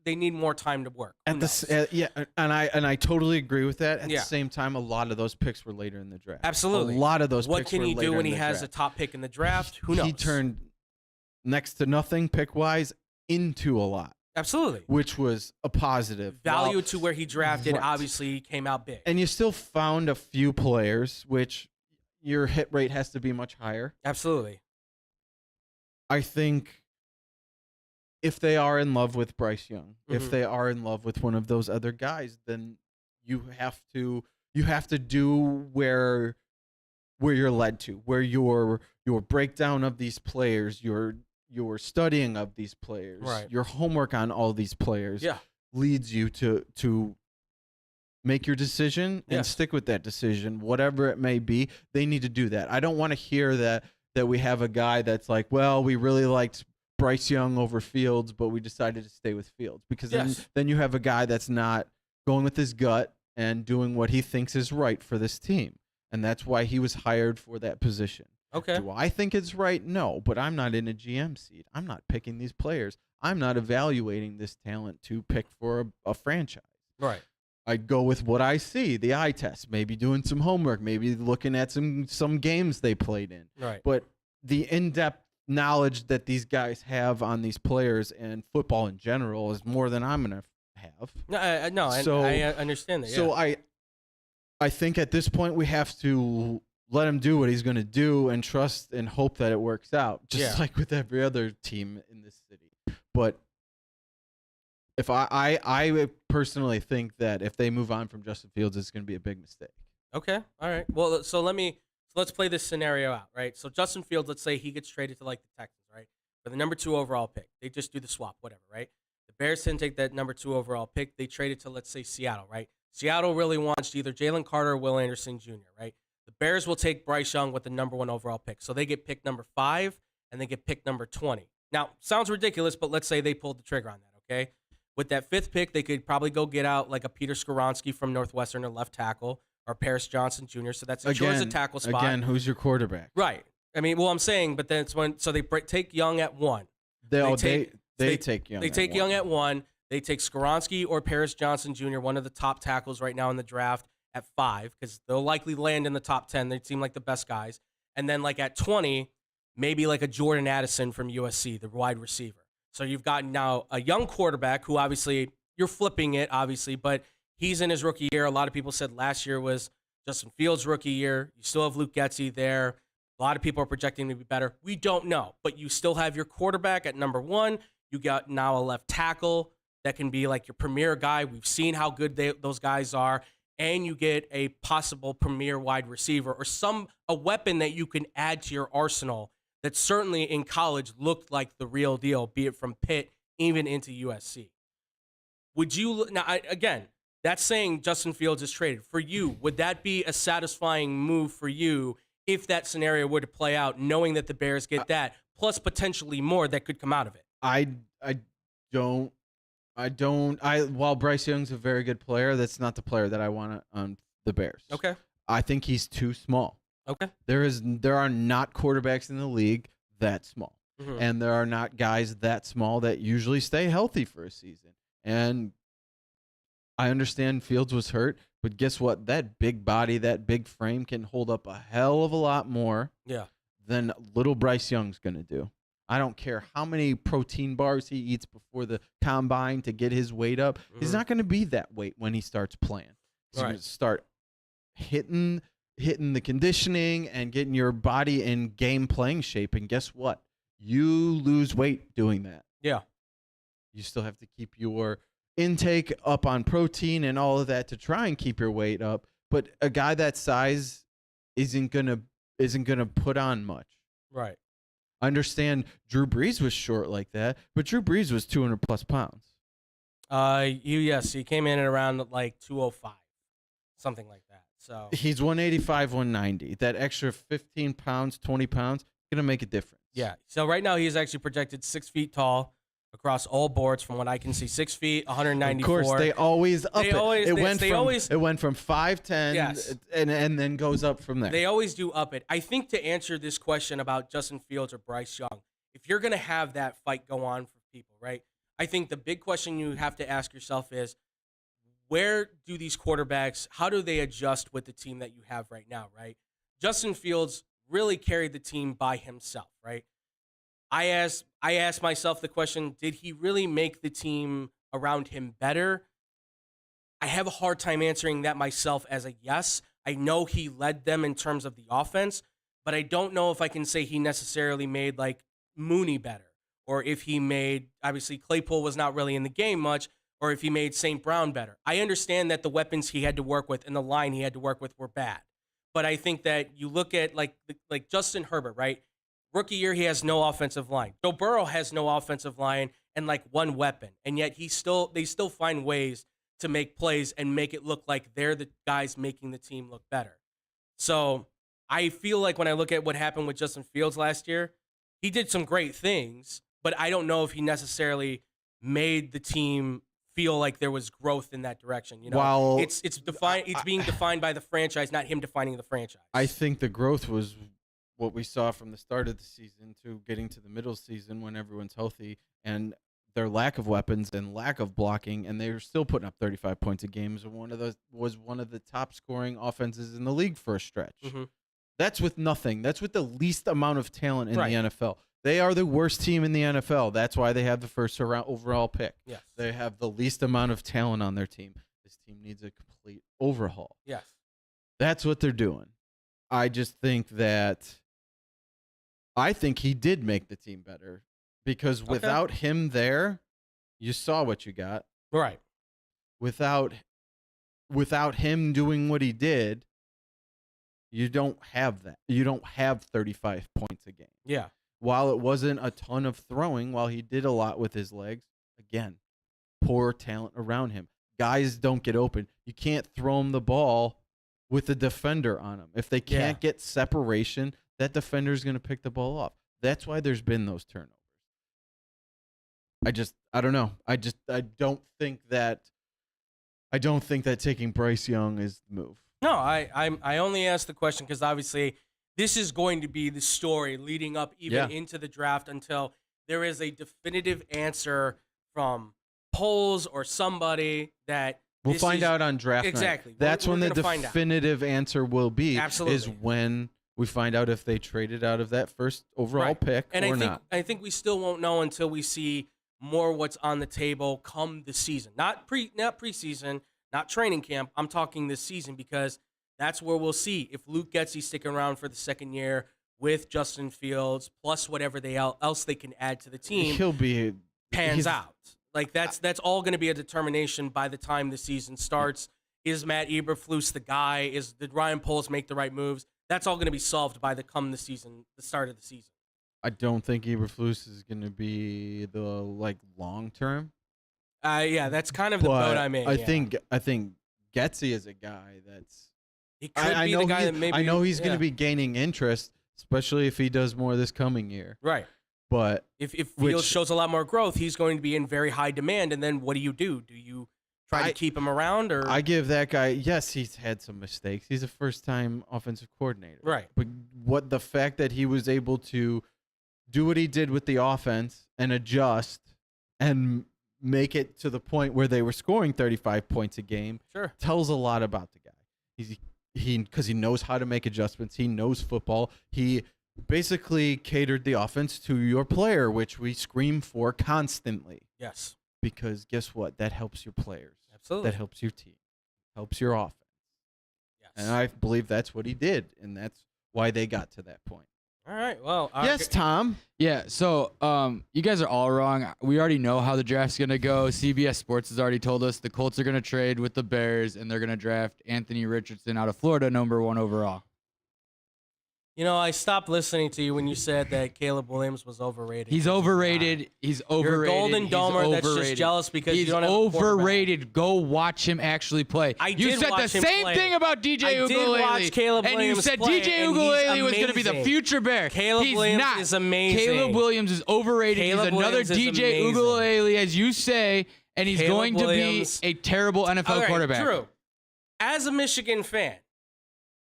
they need more time to work. And I totally agree with that. At the same time, a lot of those picks were later in the draft. Absolutely. A lot of those what picks can were he later do when in he the has draft. a top pick in the draft? Who knows? He turned next to nothing pick-wise into a lot. Absolutely. Which was a positive. Value to where he drafted obviously came out big. And you still found a few players, which your hit rate has to be much higher. Absolutely. I think if they are in love with Bryce Young, if they are in love with one of those other guys, then you have to do where you're led to, where your breakdown of these players, your studying of these players, your homework on all these players leads you to make your decision and stick with that decision, whatever it may be. They need to do that. I don't want to hear that we have a guy that's like, well, we really liked Bryce Young over Fields, but we decided to stay with Fields, because then you have a guy that's not going with his gut and doing what he thinks is right for this team. And that's why he was hired for that position. Okay. Do I think it's right? No, but I'm not in a GM seat. I'm not picking these players. I'm not evaluating this talent to pick for a franchise. Right. I go with what I see, the eye test, maybe doing some homework, maybe looking at some games they played in. Right. But the in-depth knowledge that these guys have on these players and football in general is more than I'm going to have. No, I understand that. Yeah. So I think at this point we have to let him do what he's going to do and trust and hope that it works out, just like with every other team in this city. But if I personally think that if they move on from Justin Fields, it's going to be a big mistake. Okay. All right. Well, so let's play this scenario out, right? So Justin Fields, let's say he gets traded to like the Texans, right? For the number 2 overall pick. They just do the swap, whatever, right? The Bears didn't take that number 2 overall pick. They traded to, let's say, Seattle, right? Seattle really wants either Jalen Carter or Will Anderson Jr., right? The Bears will take Bryce Young with the number 1 overall pick. So they get pick number 5 and they get pick number 20. Now, sounds ridiculous, but let's say they pulled the trigger on that, okay? With that 5th pick, they could probably go get out like a Peter Skoronski from Northwestern, a left tackle, or Paris Johnson Jr. So that's ensures a tackle spot. Again, who's your quarterback? Right. I mean, well, I'm saying, but then it's when they take Young at 1. They take Young. They take Young at 1. They take Skoronski or Paris Johnson Jr., one of the top tackles right now in the draft, at 5, because they'll likely land in the top 10. They seem like the best guys. And then like at 20, maybe like a Jordan Addison from USC, the wide receiver. So you've got now a young quarterback who obviously you're flipping it, obviously, but he's in his rookie year. A lot of people said last year was Justin Fields' rookie year. You still have Luke Getsy there. A lot of people are projecting him to be better. We don't know, but you still have your quarterback at number 1. You got now a left tackle that can be like your premier guy. We've seen how good those guys are. And you get a possible premier wide receiver or a weapon that you can add to your arsenal that certainly in college looked like the real deal, be it from Pitt even into USC. Would you now? Again, that's saying Justin Fields is traded. For you, would that be a satisfying move for you if that scenario were to play out, knowing that the Bears get that plus potentially more that could come out of it? While Bryce Young's a very good player, that's not the player that I want on the Bears. Okay. I think he's too small. Okay. There are not quarterbacks in the league that small. Mm-hmm. And there are not guys that small that usually stay healthy for a season. And I understand Fields was hurt, but guess what? That big body, that big frame can hold up a hell of a lot more than little Bryce Young's going to do. I don't care how many protein bars he eats before the combine to get his weight up. Mm-hmm. He's not going to be that weight when he starts playing. He's going to start hitting the conditioning and getting your body in game playing shape. And guess what? You lose weight doing that. Yeah. You still have to keep your intake up on protein and all of that to try and keep your weight up. But a guy that size isn't gonna put on much. Right. I understand Drew Brees was short like that, but Drew Brees was 200 plus pounds. He came in at around like 205, something like that. So he's 185, 190. That extra 15 pounds, 20 pounds, gonna make a difference. Yeah. So right now he's actually projected 6 feet tall across all boards, from what I can see. 6 feet, 194. Of course, they always up it. It went from 5'10", yes, and then goes up from there. They always do up it. I think to answer this question about Justin Fields or Bryce Young, if you're gonna have that fight go on for people, right? I think the big question you have to ask yourself is, where do these quarterbacks, how do they adjust with the team that you have right now, right? Justin Fields really carried the team by himself, right? I asked myself the question, did he really make the team around him better? I have a hard time answering that myself as a yes. I know he led them in terms of the offense, but I don't know if I can say he necessarily made like Mooney better, or if he made, obviously Claypool was not really in the game much, or if he made St. Brown better. I understand that the weapons he had to work with and the line he had to work with were bad. But I think that you look at like Justin Herbert, right? Rookie year, he has no offensive line. Joe Burrow has no offensive line and like one weapon. And yet they still find ways to make plays and make it look like they're the guys making the team look better. So I feel like when I look at what happened with Justin Fields last year, he did some great things, but I don't know if he necessarily made the team feel like there was growth in that direction. You know, While it's defined. It's being defined by the franchise, not him defining the franchise. I think the growth was what we saw from the start of the season to getting to the middle season when everyone's healthy, and their lack of weapons and lack of blocking, and they were still putting up 35 points a game. Was one of the top scoring offenses in the league for a stretch. Mm-hmm. That's with nothing. That's with the least amount of talent in Right. the NFL. They are the worst team in the NFL. That's why they have the first overall pick. Yes. They have the least amount of talent on their team. This team needs a complete overhaul. Yes. That's what they're doing. I just think he did make the team better because without him there, you saw what you got. Right. Without him doing what he did, you don't have that. You don't have 35 points a game. Yeah. While it wasn't a ton of throwing, while he did a lot with his legs, again, poor talent around him. Guys don't get open. You can't throw him the ball with a defender on him. If they can't get separation, that defender is going to pick the ball off. That's why there's been those turnovers. I don't know. I don't think that taking Bryce Young is the move. No, I only asked the question because obviously this is going to be the story leading up even into the draft until there is a definitive answer from polls or somebody that we'll find out on draft night. Exactly. That's We're when the gonna definitive answer will be. Absolutely. Is when we find out if they traded out of that first overall pick and or not. I think we still won't know until we see more what's on the table come the season. Not preseason, not training camp. I'm talking this season because that's where we'll see if Luke Getsy sticking around for the second year with Justin Fields plus whatever else they can add to the team. He'll be pans out. Like that's all going to be a determination by the time the season starts. Is Matt Eberflus the guy? Did Ryan Poles make the right moves? That's all going to be solved by the start of the season. I don't think Eberflus is going to be the long term. That's kind of the boat I'm in. I think Getsy is a guy that's. He could be the guy that maybe. I know he's going to be gaining interest, especially if he does more this coming year. Right. But if Fields shows a lot more growth, he's going to be in very high demand. And then what do? Do you try to keep him around? Or I give that guy, yes, he's had some mistakes. He's a first-time offensive coordinator. Right. But the fact that he was able to do what he did with the offense and adjust and make it to the point where they were scoring 35 points a game tells a lot about the guy. Because he knows how to make adjustments. He knows football. He basically catered the offense to your player, which we scream for constantly. Yes. Because guess what? That helps your players. Absolutely. That helps your team. Helps your offense. Yes. And I believe that's what he did, and that's why they got to that point. All right. Well, yes, Tom. Yeah, so you guys are all wrong. We already know how the draft's going to go. CBS Sports has already told us the Colts are going to trade with the Bears, and they're going to draft Anthony Richardson out of Florida, #1 overall. You know, I stopped listening to you when you said that Caleb Williams was overrated. He's overrated. He's overrated. You're a golden domer that's just jealous because he's you don't have overrated. Go watch him actually play. You said the same thing about DJ Uiagalelei. I did watch Caleb and Williams you said play, DJ and Uiagalelei was he's going to be the amazing. future Bear. Caleb he's Williams not. is amazing. Caleb Williams is overrated. Caleb he's another Williams is DJ amazing. Uiagalelei, as you say, and he's Caleb going Williams. to be a terrible NFL All right, quarterback. True. As a Michigan fan,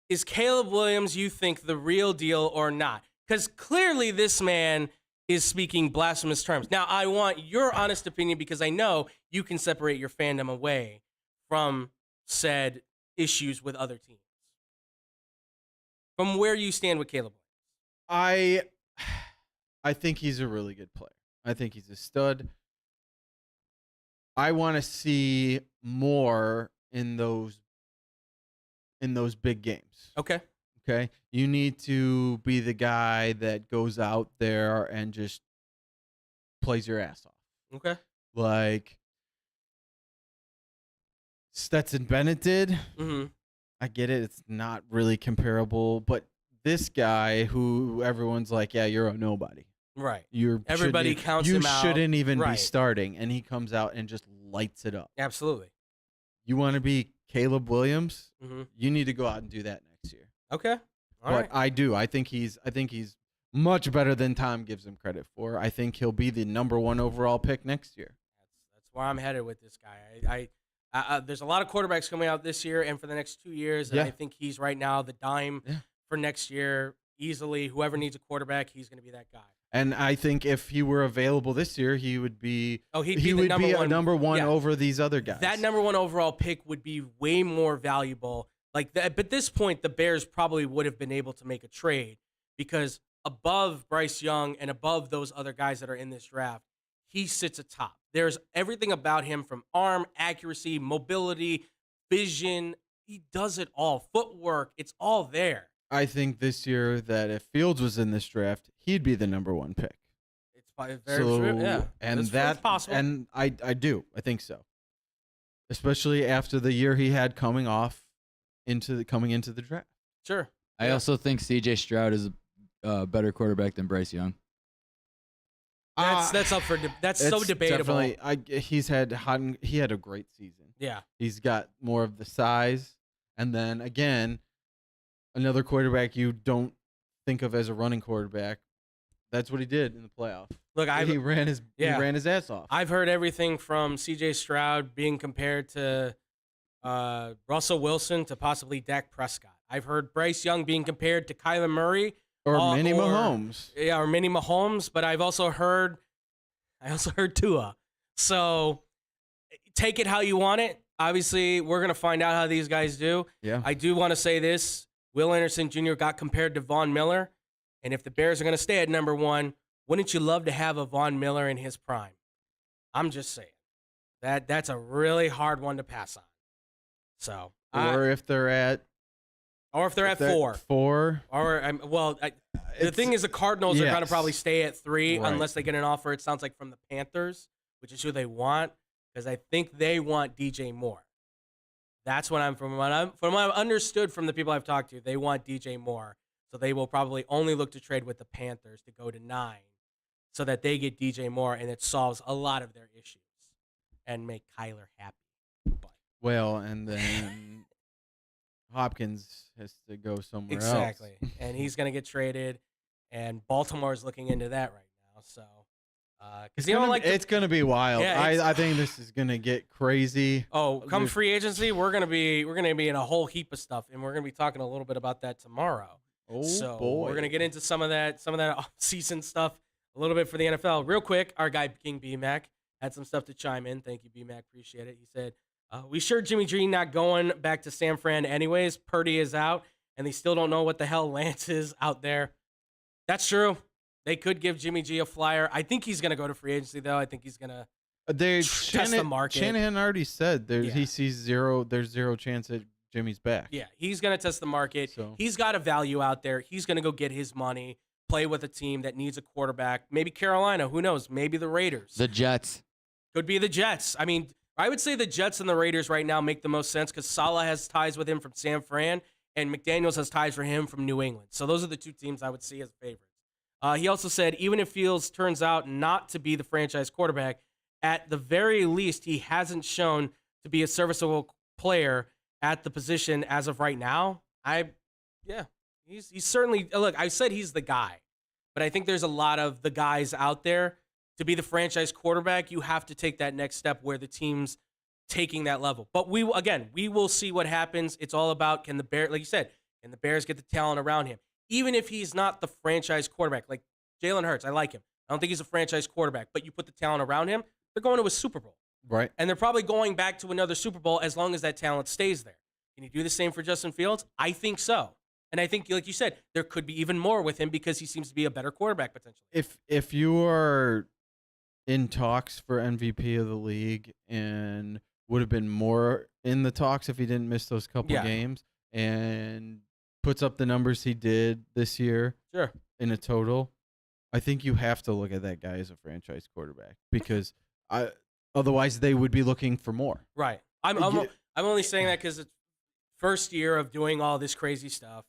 is Caleb Williams, you think, the real deal or not? Because clearly this man is speaking blasphemous terms. Now, I want your honest opinion because I know you can separate your fandom away from said issues with other teams. From where you stand with Caleb Williams. I think he's a really good player. I think he's a stud. I want to see more in those big games. Okay. Okay. You need to be the guy that goes out there and just plays your ass off. Okay. Like Stetson Bennett did. Mm-hmm. I get it. It's not really comparable, but this guy who everyone's like, yeah, you're a nobody. Right. Everybody counts him out. You shouldn't even be Right. starting. And he comes out and just lights it up. Absolutely. You want to be Caleb Williams? Mm-hmm. You need to go out and do that next year. Okay. All but right. I do. I think he's much better than Tom gives him credit for. I think he'll be the #1 overall pick next year. That's That's where I'm headed with this guy. There's a lot of quarterbacks coming out this year and for the next 2 years, and Yeah. I think he's right now the dime for next year easily. Whoever needs a quarterback, he's going to be that guy. And I think if he were available this year, he would be. He'd he be would be a number one yeah. over these other guys. That number 1 overall pick would be way more valuable. Like that, but at this point, the Bears probably would have been able to make a trade because above Bryce Young and above those other guys that are in this draft, he sits atop. There's everything about him from arm accuracy, mobility, vision. He does it all. Footwork, it's all there. I think this year that if Fields was in this draft, he'd be the number 1 pick. It's very true. Yeah, and that's possible. And I think so. Especially after the year he had coming into the draft. Sure. I also think C.J. Stroud is a better quarterback than Bryce Young. That's up for that's so debatable. Definitely, he had a great season. Yeah. He's got more of the size, and then again, another quarterback you don't think of as a running quarterback. That's what he did in the playoffs. Look, he ran his ass off. I've heard everything from C.J. Stroud being compared to Russell Wilson to possibly Dak Prescott. I've heard Bryce Young being compared to Kyler Murray or Minnie Mahomes. Yeah, or Minnie Mahomes. But I've also heard Tua. So take it how you want it. Obviously, we're gonna find out how these guys do. Yeah. I do want to say this: Will Anderson Jr. got compared to Von Miller, and if the Bears are gonna stay at number 1, wouldn't you love to have a Von Miller in his prime? I'm just saying that's a really hard one to pass on. So, Or if they're at 4. 4. Or the thing is, the Cardinals are going to probably stay at 3 Right. unless they get an offer. It sounds like from the Panthers, which is who they want, because I think they want DJ Moore. That's what from what I've understood from the people I've talked to. They want DJ Moore, so they will probably only look to trade with the Panthers to go to 9, so that they get DJ Moore, and it solves a lot of their issues and make Kyler happy. But Well, and then Hopkins has to go somewhere exactly, else. and he's going to get traded, and Baltimore's looking into that right now. So, because It's going to be wild. Yeah, I think this is going to get crazy. come free agency, we're gonna be in a whole heap of stuff, and we're gonna be talking a little bit about that tomorrow. Oh So boy, we're gonna get into some of that off-season stuff a little bit for the NFL. Real quick, our guy King B-Mac had some stuff to chime in. Thank you, B-Mac. Appreciate it. He said, we sure Jimmy G not going back to San Fran anyways. Purdy is out, and they still don't know what the hell Lance is out there. That's true. They could give Jimmy G a flyer. I think he's going to go to free agency, though. I think he's going to test the market. Shanahan already said Yeah. he sees there's zero chance that Jimmy's back. Yeah, he's going to test the market. So- He's got a value out there. He's going to go get his money, play with a team that needs a quarterback. Maybe Carolina. Who knows? Maybe the Raiders. The Jets. Could be the Jets. I mean, I would say the Jets and the Raiders right now make the most sense because Saleh has ties with him from San Fran, and McDaniels has ties for him from New England. So those are the two teams I would see as favorites. He also said, even if Fields turns out not to be the franchise quarterback, at the very least, he hasn't shown to be a serviceable player at the position as of right now. He's certainly, look, I said he's the guy, but I think there's a lot of the guys out there. To be the franchise quarterback, you have to take that next step where the team's taking that level. But we will see what happens. It's all about, can the Bears, like you said, can the Bears get the talent around him? Even if he's not the franchise quarterback, like Jalen Hurts, I like him. I don't think he's a franchise quarterback, but you put the talent around him, they're going to a Super Bowl. Right. And they're probably going back to another Super Bowl as long as that talent stays there. Can you do the same for Justin Fields? I think so. And I think, like you said, there could be even more with him because he seems to be a better quarterback potentially. If you are in talks for MVP of the league and would have been more in the talks if he didn't miss those couple games and puts up the numbers he did this year in a total, I think you have to look at that guy as a franchise quarterback because otherwise they would be looking for more. Right. I'm only saying that because it's first year of doing all this crazy stuff.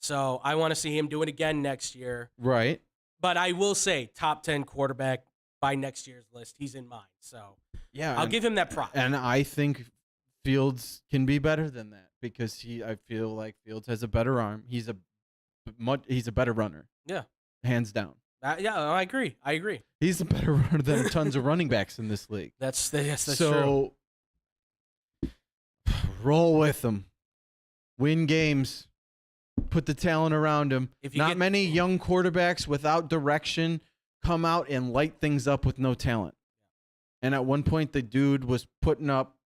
So I want to see him do it again next year. Right. But I will say top 10 quarterback by next year's list. He's in mine. So yeah, I'll give him that prop. And I think Fields can be better than that because I feel like Fields has a better arm. He's a better runner. Yeah. Hands down. Yeah, I agree. He's a better runner than tons of running backs in this league. That's true. So roll with him. Win games. Put the talent around him. Not many young quarterbacks without direction come out and light things up with no talent. And at one point, the dude was putting up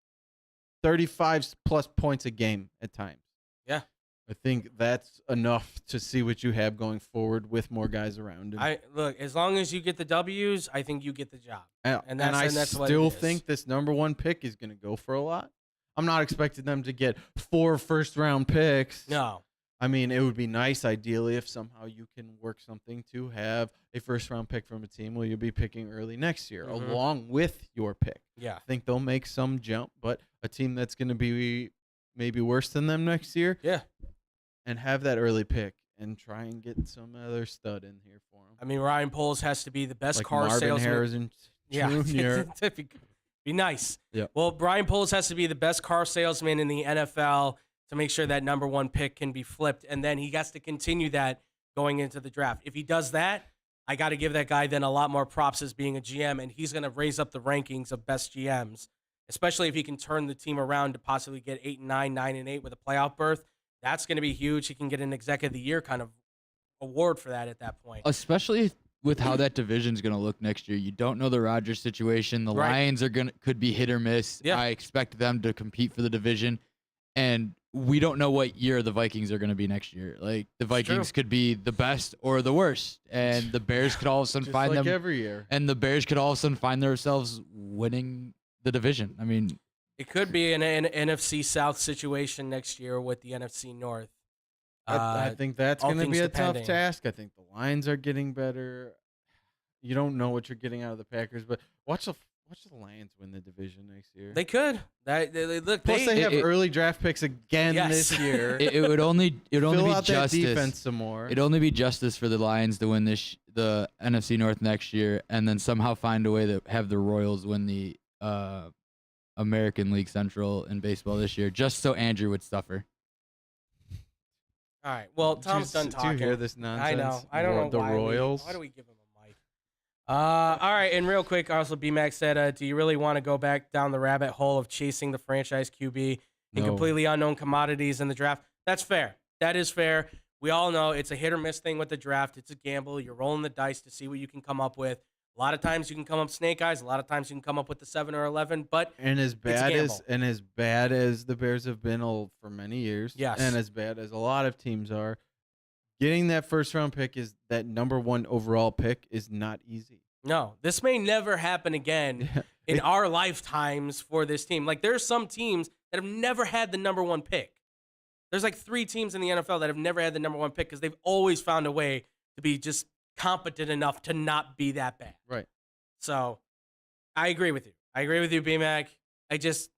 35-plus points a game at times. Yeah. I think that's enough to see what you have going forward with more guys around him. Look, as long as you get the W's, I think you get the job. And I still think this number one pick is going to go for a lot. I'm not expecting them to get 4 first-round picks. No. I mean, it would be nice, ideally, if somehow you can work something to have a first-round pick from a team where you'll be picking early next year, along with your pick. Yeah. I think they'll make some jump, but a team that's going to be maybe worse than them next year, and have that early pick and try and get some other stud in here for them. I mean, Ryan Poles has to be the best car Marvin salesman. Harrison Jr. Be nice. Yeah. Well, Ryan Poles has to be the best car salesman in the NFL to make sure that number one pick can be flipped, and then he has to continue that going into the draft. If he does that, I got to give that guy then a lot more props as being a GM, and he's going to raise up the rankings of best GMs, especially if he can turn the team around to possibly get 8-9, 9-8 with a playoff berth. That's going to be huge. He can get an Executive of the Year kind of award for that at that point. Especially with how that division's going to look next year. You don't know the Rodgers situation. The Lions could be hit or miss. Yeah. I expect them to compete for the division, and we don't know what year the Vikings are going to be next year. Like, the Vikings could be the best or the worst, and the Bears could all of a sudden find them every year. And the Bears could all of a sudden find themselves winning the division. I mean, it could be an NFC South situation next year with the NFC North. I think that's going to be a depending. tough task. I think the Lions are getting better. You don't know what you're getting out of the Packers, but watch the Lions win the division next year. They could. Look. Plus, they have early draft picks again this year. It would only Fill be out that justice. defense some more. It'd only be justice for the Lions to win the NFC North next year, and then somehow find a way to have the Royals win the American League Central in baseball this year, just so Andrew would suffer. All right. Well, Tom's done talking. Do you hear this nonsense? I know. I don't know the why Royals. Why do we give him a mic? All right. And real quick, also, BMAX said, do you really want to go back down the rabbit hole of chasing the franchise QB in completely unknown commodities in the draft? That's fair. That is fair. We all know it's a hit or miss thing with the draft. It's a gamble. You're rolling the dice to see what you can come up with. A lot of times you can come up snake eyes. A lot of times you can come up with the 7 or 11. But as bad as the Bears have been for many years, yes, and as bad as a lot of teams are, getting that first round pick that number 1 overall pick is not easy. No, this may never happen again in our lifetimes for this team. Like, there's some teams that have never had the number 1 pick. There's like 3 teams in the NFL that have never had the number 1 pick because they've always found a way to be just competent enough to not be that bad. Right. So I agree with you. BMAC. I just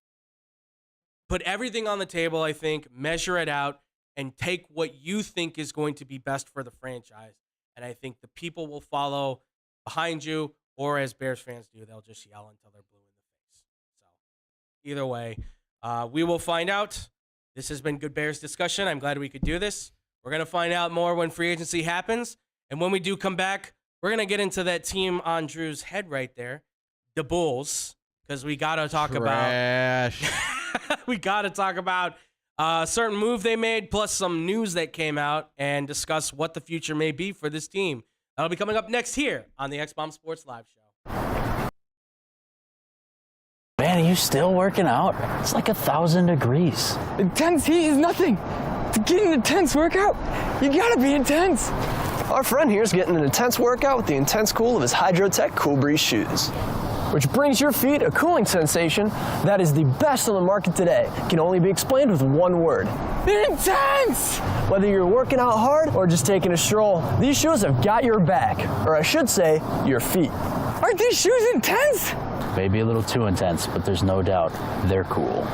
put everything on the table, I think, measure it out, and take what you think is going to be best for the franchise. And I think the people will follow behind you, or as Bears fans do, they'll just yell until they're blue in the face. So either way, we will find out. This has been good Bears discussion. I'm glad we could do this. We're going to find out more when free agency happens. And when we do come back, we're going to get into that team on Drew's head right there, the Bulls, because we got to talk about we got to talk about a certain move they made, plus some news that came out, and discuss what the future may be for this team. That'll be coming up next here on the X-Bomb Sports Live Show. Man, are you still working out? It's like 1,000 degrees. Intense heat is nothing. To get an intense workout, you gotta be intense. Our friend here is getting an intense workout with the intense cool of his Hydrotech Cool Breeze shoes. Which brings your feet a cooling sensation that is the best on the market today. Can only be explained with one word. Intense! Whether you're working out hard or just taking a stroll, these shoes have got your back. Or I should say, your feet. Aren't these shoes intense? Maybe a little too intense, but there's no doubt they're cool.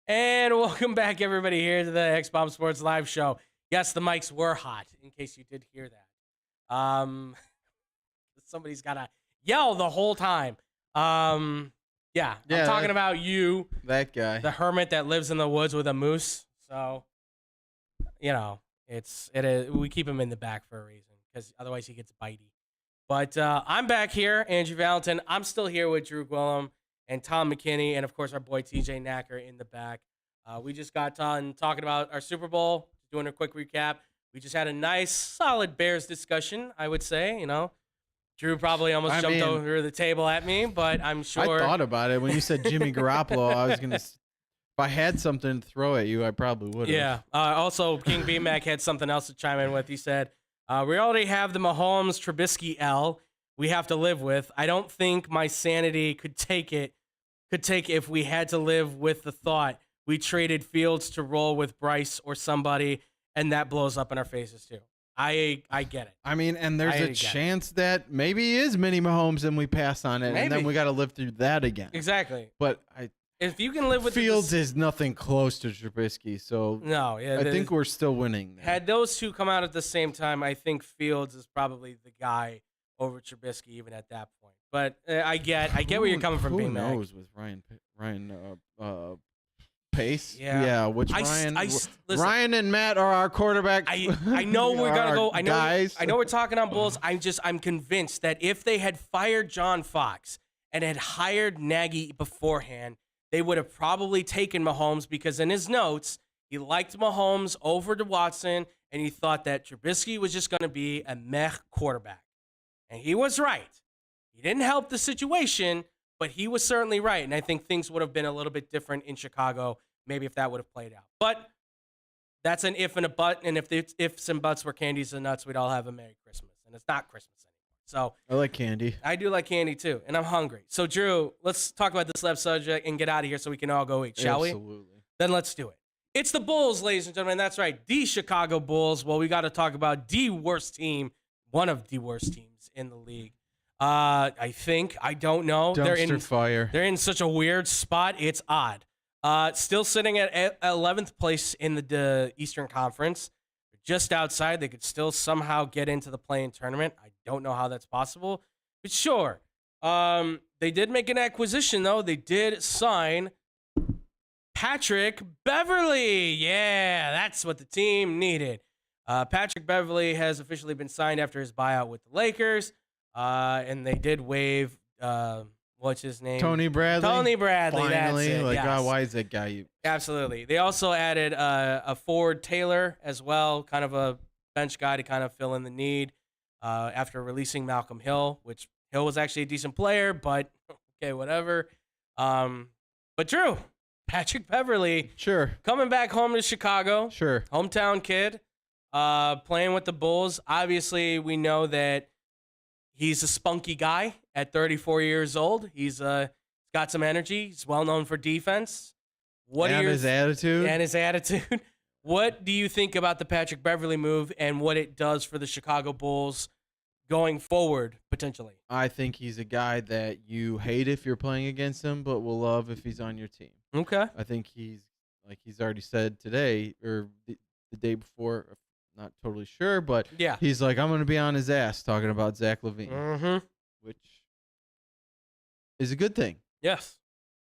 And welcome back, everybody, here to the X-Bomb Sports Live Show. Yes, the mics were hot, in case you did hear that. Somebody's got to yell the whole time. I'm talking about you. That guy. The hermit that lives in the woods with a moose. So, we keep him in the back for a reason, because otherwise he gets bitey. But I'm back here, Andrew Valentin. I'm still here with Drew Gwillem and Tom McKinney, and, of course, our boy TJ Knacker in the back. We just got done talking about our Super Bowl, doing a quick recap. We just had a nice, solid Bears discussion, I would say. Drew probably almost jumped over the table at me, but I'm sure. I thought about it. When you said Jimmy Garoppolo, I was going to. If I had something to throw at you, I probably would have. Yeah. Also, King B-Mac had something else to chime in with. He said, we already have the Mahomes-Trubisky L we have to live with. I don't think my sanity could take if we had to live with the thought we traded Fields to roll with Bryce or somebody, and that blows up in our faces too. I get it. I mean, and there's a chance that maybe he is mini Mahomes and we pass on it, and then we got to live through that again. Exactly. But if you can live with Fields is nothing close to Trubisky, so no, yeah, I think we're still winning there. Had those two come out at the same time, I think Fields is probably the guy over Trubisky even at that point. But I get where you're coming from, being Who knows with Ryan Pace? Yeah. Which Ryan and Matt are our quarterback. I know we're gonna go. I know. Guys. I know we're talking on Bulls. I'm convinced that if they had fired John Fox and had hired Nagy beforehand, they would have probably taken Mahomes, because in his notes he liked Mahomes over to Watson, and he thought that Trubisky was just going to be a meh quarterback, and he was right. He didn't help the situation, but he was certainly right, and I think things would have been a little bit different in Chicago, maybe if that would have played out. But that's an if and a but, and if the ifs and buts were candies and nuts, we'd all have a Merry Christmas, and it's not Christmas anymore. So I like candy. I do like candy too, and I'm hungry. So Drew, let's talk about this left subject and get out of here so we can all go eat, shall we? Absolutely. Then let's do it. It's the Bulls, ladies and gentlemen. That's right, the Chicago Bulls. Well, we got to talk about the worst team, one of the worst teams in the league. I think. I don't know. Dumpster fire. They're in such a weird spot. It's odd. Still sitting at 11th place in the Eastern Conference. Just outside. They could still somehow get into the play-in tournament. I don't know how that's possible, but sure. They did make an acquisition, though. They did sign Patrick Beverley. Yeah, that's what the team needed. Patrick Beverley has officially been signed after his buyout with the Lakers. And they did waive, what's his name? Tony Bradley. Finally, that's it. Yes. God, why is that guy? Absolutely. They also added a forward Taylor as well, kind of a bench guy to kind of fill in the need after releasing Malcolm Hill, which Hill was actually a decent player, but okay, whatever. But Drew, Patrick Beverley, sure, coming back home to Chicago, sure, hometown kid, playing with the Bulls. Obviously, we know that he's a spunky guy at 34 years old. He's got some energy. He's well known for defense. His attitude. And his attitude. What do you think about the Patrick Beverley move and what it does for the Chicago Bulls going forward, potentially? I think he's a guy that you hate if you're playing against him, but will love if he's on your team. Okay. I think he's already said today or the day before, not totally sure, but yeah, he's like, I'm going to be on his ass talking about Zach LaVine, which is a good thing. Yes.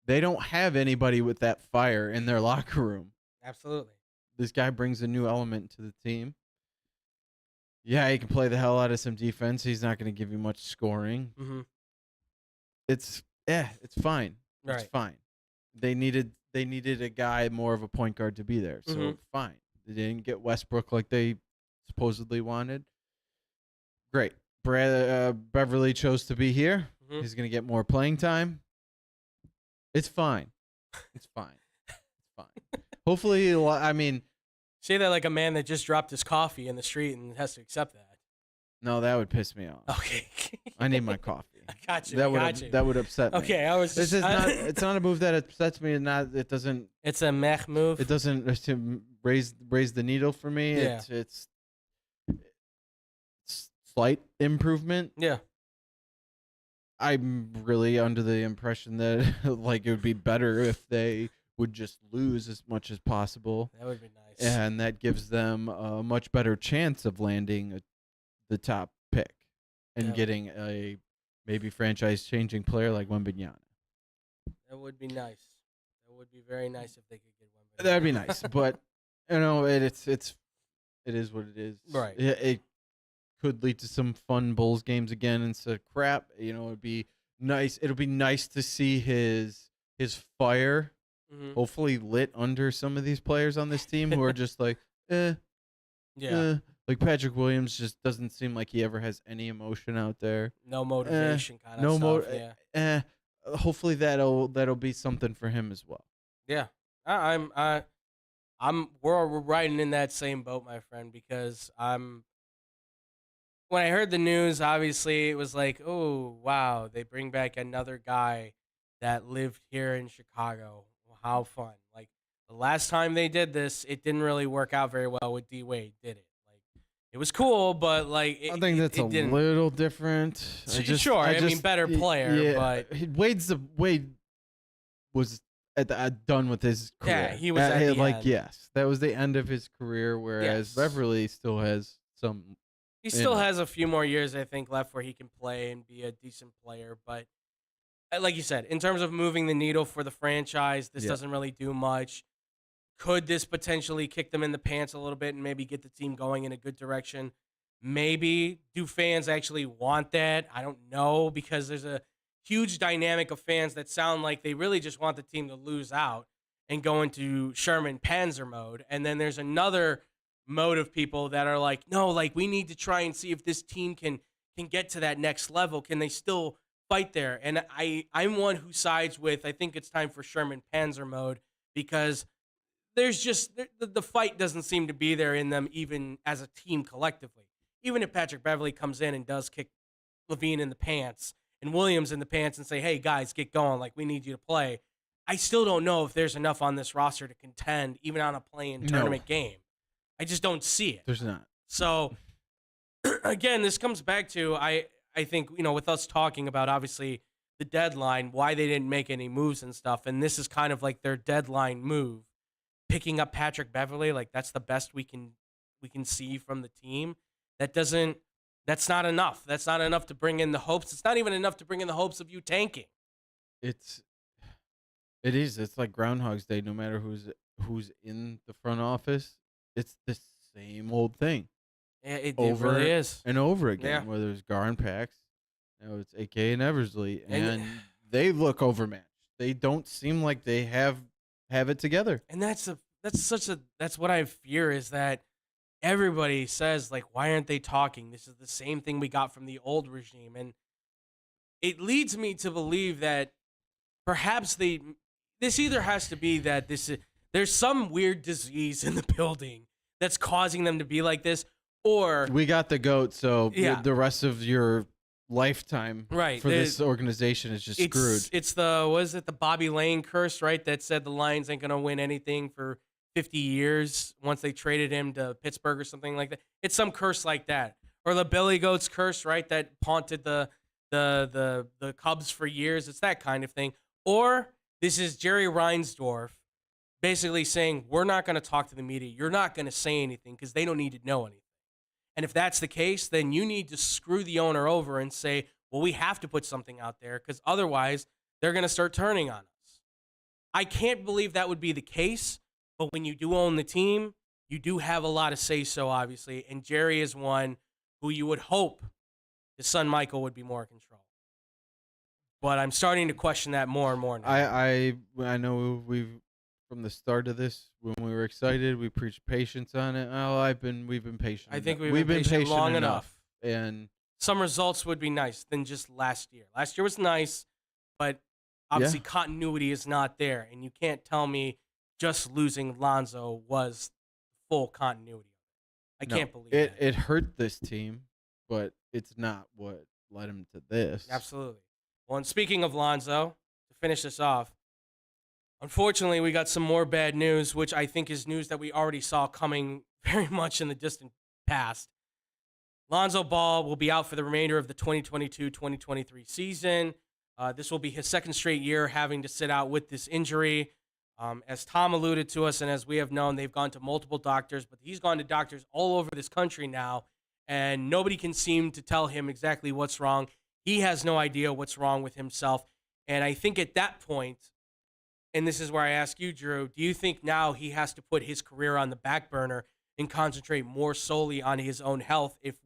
They don't have anybody with that fire in their locker room. Absolutely. This guy brings a new element to the team. Yeah, he can play the hell out of some defense. He's not going to give you much scoring. Mm-hmm. It's fine. Right. It's fine. They needed a guy more of a point guard to be there, so fine. They didn't get Westbrook like they supposedly wanted. Great. Beverly chose to be here. He's going to get more playing time. It's fine. It's fine. It's fine. Hopefully, I mean... Say that like a man that just dropped his coffee in the street and has to accept that. No, that would piss me off. Okay. I need my coffee. I got you. That would upset me. Okay, I was just... It's not a move that upsets me. It doesn't... It's a meh move. It doesn't raise the needle for me. Yeah. It's slight improvement. Yeah. I'm really under the impression that like it would be better if they would just lose as much as possible. That would be nice. And that gives them a much better chance of landing the top pick and getting a maybe franchise-changing player like Wembanyama. That would be nice. That would be very nice if they could get Wembanyama. That'd be nice, but it is what it is. Right. It could lead to some fun Bulls games again instead of crap. It'd be nice. It'll be nice to see his fire hopefully lit under some of these players on this team who are just like, like Patrick Williams just doesn't seem like he ever has any emotion out there. No motivation kind of stuff. Hopefully that'll be something for him as well. Yeah. We're riding in that same boat, my friend, because when I heard the news, obviously it was like, oh wow, they bring back another guy that lived here in Chicago. How fun. Like the last time they did this, it didn't really work out very well with D Wade, did it? Like it was cool, but like I think that's a little different. Better player, but Wade was done with his career. Yeah, he was at the end. Yes, that was the end of his career, whereas Beverley still has some. He still has a few more years, I think, left where he can play and be a decent player. But like you said, in terms of moving the needle for the franchise, this doesn't really do much. Could this potentially kick them in the pants a little bit and maybe get the team going in a good direction? Maybe. Do fans actually want that? I don't know, because there's a huge dynamic of fans that sound like they really just want the team to lose out and go into Sherman Panzer mode. And then there's another mode of people that are like, no, like we need to try and see if this team can get to that next level. Can they still fight there? And I'm one who sides with, I think it's time for Sherman Panzer mode, because there's just the fight doesn't seem to be there in them, even as a team collectively. Even if Patrick Beverley comes in and does kick Levine in the pants and Williams in the pants and say, hey guys, get going, like we need you to play, I still don't know if there's enough on this roster to contend even on a play-in tournament game. I just don't see it. There's not. So again, this comes back to I think, with us talking about obviously the deadline, why they didn't make any moves and stuff, and this is kind of like their deadline move, picking up Patrick Beverley. Like that's the best we can see from the team. That's not enough. That's not enough to bring in the hopes. It's not even enough to bring in the hopes of you tanking. It is. It's like Groundhog's Day. No matter who's in the front office, it's the same old thing. Yeah, it really is. And over again, whether it's Gar and Pax, it's AK and Eversley, and they look overmatched. They don't seem like they have it together. And that's what I fear, is that everybody says, like, why aren't they talking? This is the same thing we got from the old regime. And it leads me to believe that perhaps this either has to be that there's some weird disease in the building that's causing them to be like this, or we got the GOAT, so the rest of your lifetime for this organization is just screwed. It's the Bobby Lane curse, right? That said the Lions ain't going to win anything for 50 years once they traded him to Pittsburgh or something like that. It's some curse like that. Or the Billy Goats curse, right? That haunted the Cubs for years. It's that kind of thing. Or this is Jerry Reinsdorf basically saying, we're not going to talk to the media. You're not going to say anything because they don't need to know anything. And if that's the case, then you need to screw the owner over and say, well, we have to put something out there because otherwise they're going to start turning on us. I can't believe that would be the case, but when you do own the team, you do have a lot of say-so, obviously, and Jerry is one who you would hope his son Michael would be more in control. But I'm starting to question that more and more now. I know we've from the start of this, when we were excited, we preached patience on it. We've been patient. I think we've been patient long enough. And some results would be nice than just last year. Last year was nice, but obviously continuity is not there. And you can't tell me just losing Lonzo was full continuity. I can't believe it. It hurt this team, but it's not what led him to this. Absolutely. Well, and speaking of Lonzo, to finish this off, unfortunately, we got some more bad news, which I think is news that we already saw coming very much in the distant past. Lonzo Ball will be out for the remainder of the 2022-2023 season. This will be his second straight year having to sit out with this injury. As Tom alluded to us, and as we have known, they've gone to multiple doctors, but he's gone to doctors all over this country now, and nobody can seem to tell him exactly what's wrong. He has no idea what's wrong with himself. And I think at that point, and this is where I ask you, Drew, do you think now he has to put his career on the back burner and concentrate more solely on his own health if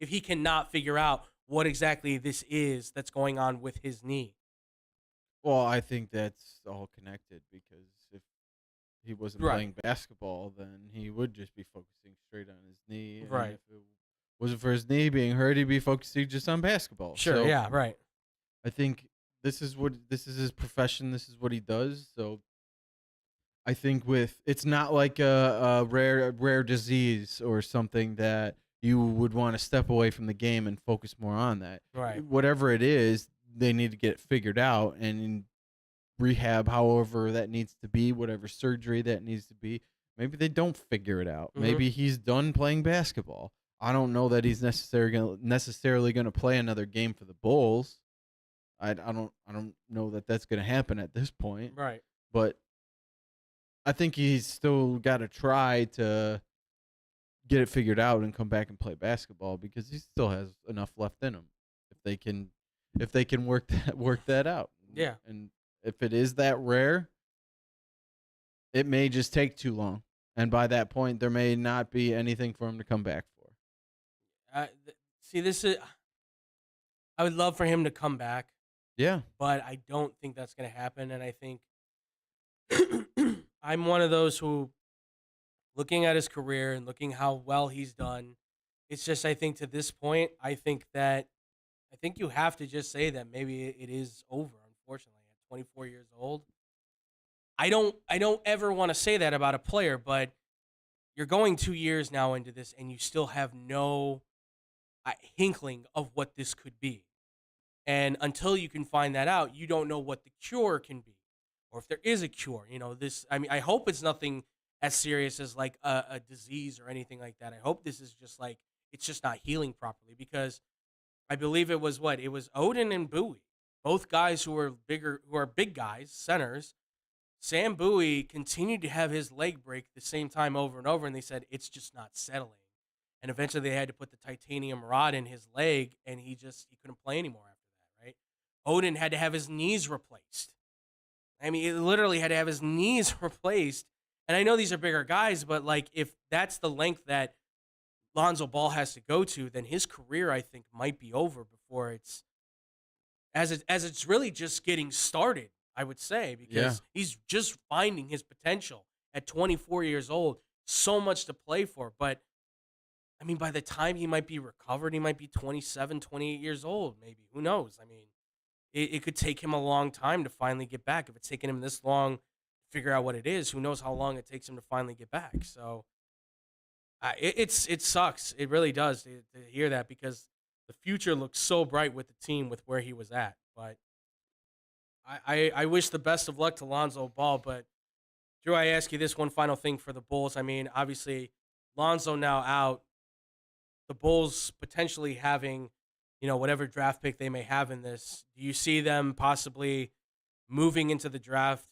he cannot figure out what exactly this is that's going on with his knee? Well, I think that's all connected because if he wasn't Right. playing basketball, then he would just be focusing straight on his knee. And Right. if it wasn't for his knee being hurt, he'd be focusing just on basketball. Sure, So yeah, right. I think this is his profession. This is what he does. So I think it's not like a rare disease or something that you would want to step away from the game and focus more on that. Right. Whatever it is, they need to get it figured out and rehab, however that needs to be, whatever surgery that needs to be. Maybe they don't figure it out. Mhm. Maybe he's done playing basketball. I don't know that he's necessarily going to play another game for the Bulls. I don't know that that's going to happen at this point. Right. But I think he's still got to try to get it figured out and come back and play basketball because he still has enough left in him if they can work that out. Yeah. And if it is that rare, it may just take too long. And by that point, there may not be anything for him to come back for. I would love for him to come back, Yeah. but I don't think that's going to happen. And I think I'm one of those who, looking at his career and looking how well he's done, it's just, I think to this point, I think you have to just say that maybe it is over, unfortunately, at 24 years old. I don't ever want to say that about a player, but you're going 2 years now into this and you still have no inkling of what this could be. And until you can find that out, you don't know what the cure can be or if there is a cure. I hope it's nothing as serious as like a disease or anything like that. I hope this is just like, it's just not healing properly because I believe it was Odin and Bowie, both guys who are big guys, centers. Sam Bowie continued to have his leg break the same time over and over, and they said it's just not settling. And eventually they had to put the titanium rod in his leg, and he couldn't play anymore after that, right? Odin had to have his knees replaced. I mean, he literally had to have his knees replaced. And I know these are bigger guys, but like if that's the length that Lonzo Ball has to go to, then his career, I think, might be over before it's really just getting started. I would say, because he's just finding his potential at 24 years old. So much to play for. But, I mean, by the time he might be recovered, he might be 27, 28 years old, maybe. Who knows? I mean, it could take him a long time to finally get back. If it's taken him this long to figure out what it is, who knows how long it takes him to finally get back. So, it sucks. It really does to hear that because the future looks so bright with the team with where he was at. But I wish the best of luck to Lonzo Ball, but Drew, I ask you this one final thing for the Bulls. I mean, obviously, Lonzo now out, the Bulls potentially having, whatever draft pick they may have in this. Do you see them possibly moving into the draft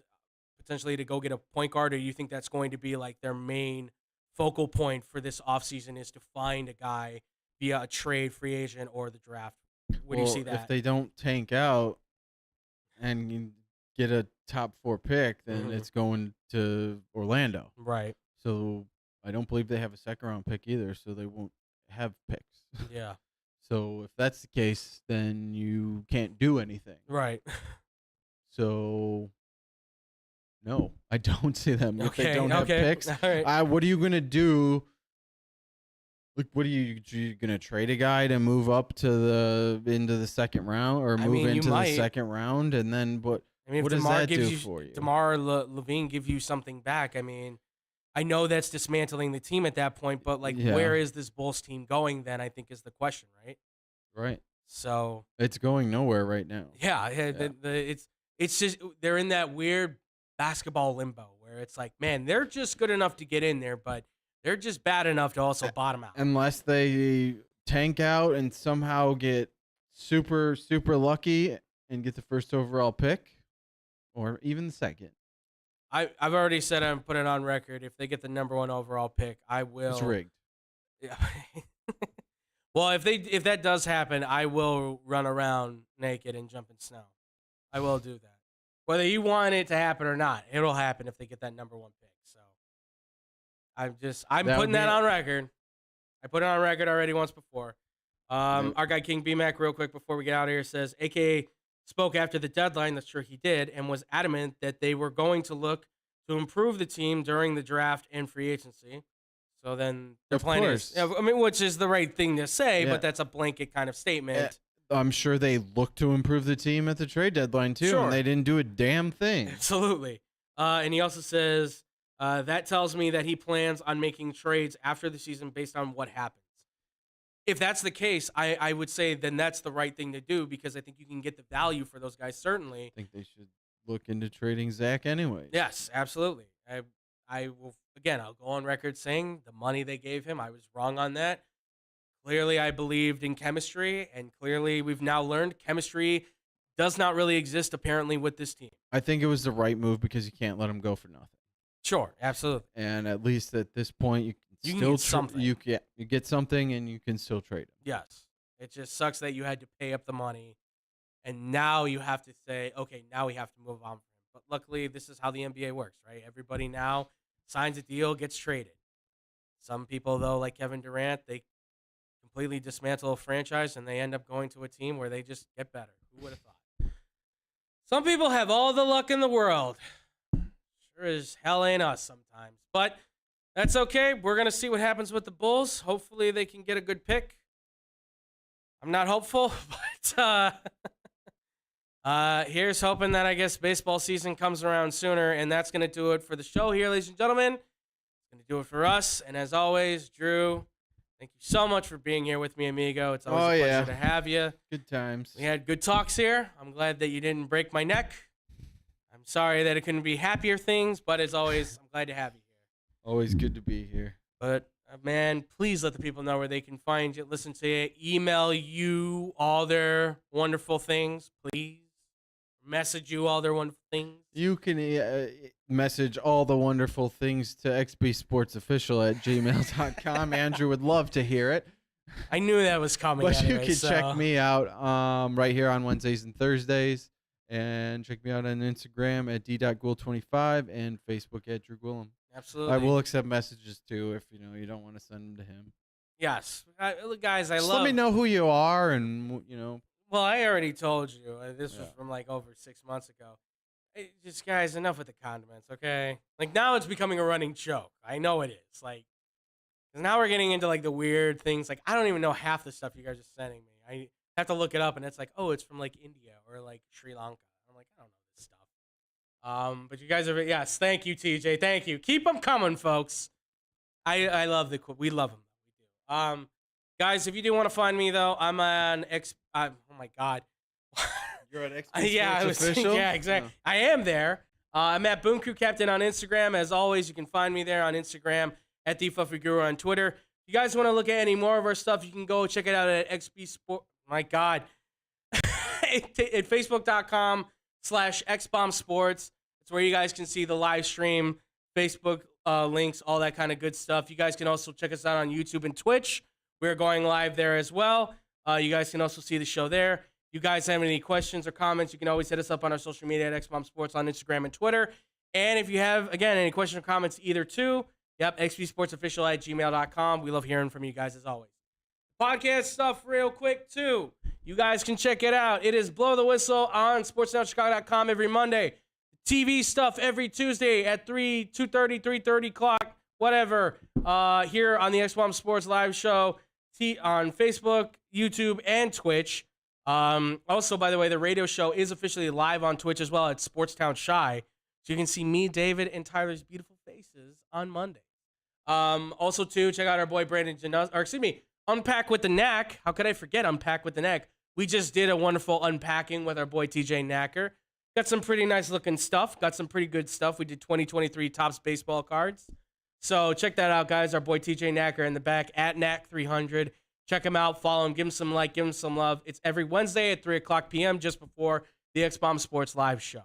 potentially to go get a point guard, or do you think that's going to be like their main focal point for this offseason is to find a guy via a trade, free agent, or the draft? Where do you see that? If they don't tank out and you get a top 4 pick, then it's going to Orlando. Right. So I don't believe they have a second-round pick either, so they won't have picks. Yeah. So if that's the case, then you can't do anything. Right. So, no, I don't see them. If they don't have picks, All right. what are you going to do? Like, what are you going to trade a guy to move up into the second round or move into the second round? And then what does that do for you? DeMar Levine give you something back. I mean, I know that's dismantling the team at that point, but where is this Bulls team going then, I think is the question, right? Right. So it's going nowhere right now. Yeah. It's just they're in that weird basketball limbo where it's like, man, they're just good enough to get in there, but they're just bad enough to also bottom out. Unless they tank out and somehow get super, super lucky and get the first overall pick or even the second. I've already said I'm putting it on record. If they get the number 1 overall pick, I will. It's rigged. Yeah. Well, if that does happen, I will run around naked and jump in snow. I will do that. Whether you want it to happen or not, it'll happen if they get that number 1 pick. So I'm putting that on record. I put it on record already once before. Our guy King BMAC, real quick before we get out of here, says AKA spoke after the deadline. That's true, he did, and was adamant that they were going to look to improve the team during the draft and free agency. So then the plan is, which is the right thing to say, but that's a blanket kind of statement. I'm sure they looked to improve the team at the trade deadline too, and they didn't do a damn thing. Absolutely. And he also says that tells me that he plans on making trades after the season based on what happens. If that's the case, I would say then that's the right thing to do, because I think you can get the value for those guys, certainly. I think they should look into trading Zach anyway. Yes, absolutely. I will, again, I'll go on record saying the money they gave him, I was wrong on that. Clearly, I believed in chemistry, and clearly we've now learned chemistry does not really exist, apparently, with this team. I think it was the right move because you can't let him go for nothing. Sure, absolutely. And at least at this point, you can still get something. You get something, and you can still trade him. Yes. It just sucks that you had to pay up the money, and now you have to say, okay, now we have to move on from him. But luckily, this is how the NBA works, right? Everybody now signs a deal, gets traded. Some people, though, like Kevin Durant, they completely dismantle a franchise, and they end up going to a team where they just get better. Who would have thought? Some people have all the luck in the world. Sure as hell ain't us sometimes. But that's okay. We're going to see what happens with the Bulls. Hopefully they can get a good pick. I'm not hopeful, but here's hoping that I guess baseball season comes around sooner, and that's going to do it for the show here, ladies and gentlemen. It's going to do it for us. And as always, Drew, thank you so much for being here with me, amigo. It's always a pleasure to have you. Good times. We had good talks here. I'm glad that you didn't break my neck. I'm sorry that it couldn't be happier things, but as always, I'm glad to have you here. Always good to be here. But, man, please let the people know where they can find you, listen to you, email you all their wonderful things, please. Message you all their wonderful things. You can message all the wonderful things to xbsportsofficial@gmail.com. Andrew would love to hear it. I knew that was coming. But anyway, you can check me out right here on Wednesdays and Thursdays. And check me out on Instagram at d.ghoul25 and Facebook at Drew Gwillem. Absolutely. I will accept messages too if you don't want to send them to him. Yes. Guys, Just let me know who you are and Well, I already told you. This was from like over 6 months ago. Hey, just guys, enough with the condiments, okay? Like now it's becoming a running joke. I know it is. Like, 'cause now we're getting into like the weird things. Like I don't even know half the stuff you guys are sending me. I have to look it up, and it's like, oh, it's from like India or like Sri Lanka. I'm like, I don't know this stuff. But you guys are, yes, thank you, TJ. Thank you. Keep them coming, folks. I love we love them. We do. Guys, if you do want to find me though, I'm on oh my God. You're at XP Official? Yeah, exactly. I am there. I'm at Boom Crew Captain on Instagram. As always, you can find me there on Instagram at The Fluffy Guru on Twitter. If you guys want to look at any more of our stuff, you can go check it out at XP Sport. My God. At Facebook.com/XBombSports. It's where you guys can see the live stream, Facebook links, all that kind of good stuff. You guys can also check us out on YouTube and Twitch. We're going live there as well. You guys can also see the show there. You guys have any questions or comments, you can always hit us up on our social media at XBombSports on Instagram and Twitter. And if you have, again, any questions or comments either to, xbsportsofficial@gmail.com. We love hearing from you guys as always. Podcast stuff real quick, too. You guys can check it out. It is Blow the Whistle on sportsnowchicago.com every Monday. TV stuff every Tuesday at 2:30, 3:30 o'clock, whatever. Here on the X-Bomb Sports Live Show on Facebook, YouTube, and Twitch. Also, by the way, the radio show is officially live on Twitch as well at Sportstown Shy. So you can see me, David, and Tyler's beautiful faces on Monday. Also, too, check out our boy Brandon Unpack with the Knack. How could I forget Unpack with the Knack? We just did a wonderful unpacking with our boy TJ Knacker. Got some pretty nice looking stuff. Got some pretty good stuff. We did 2023 Topps baseball cards. So check that out, guys. Our boy TJ Knacker in the back at Knack300. Check him out. Follow him. Give him some like. Give him some love. It's every Wednesday at 3 o'clock p.m. just before the X-Bomb Sports Live Show.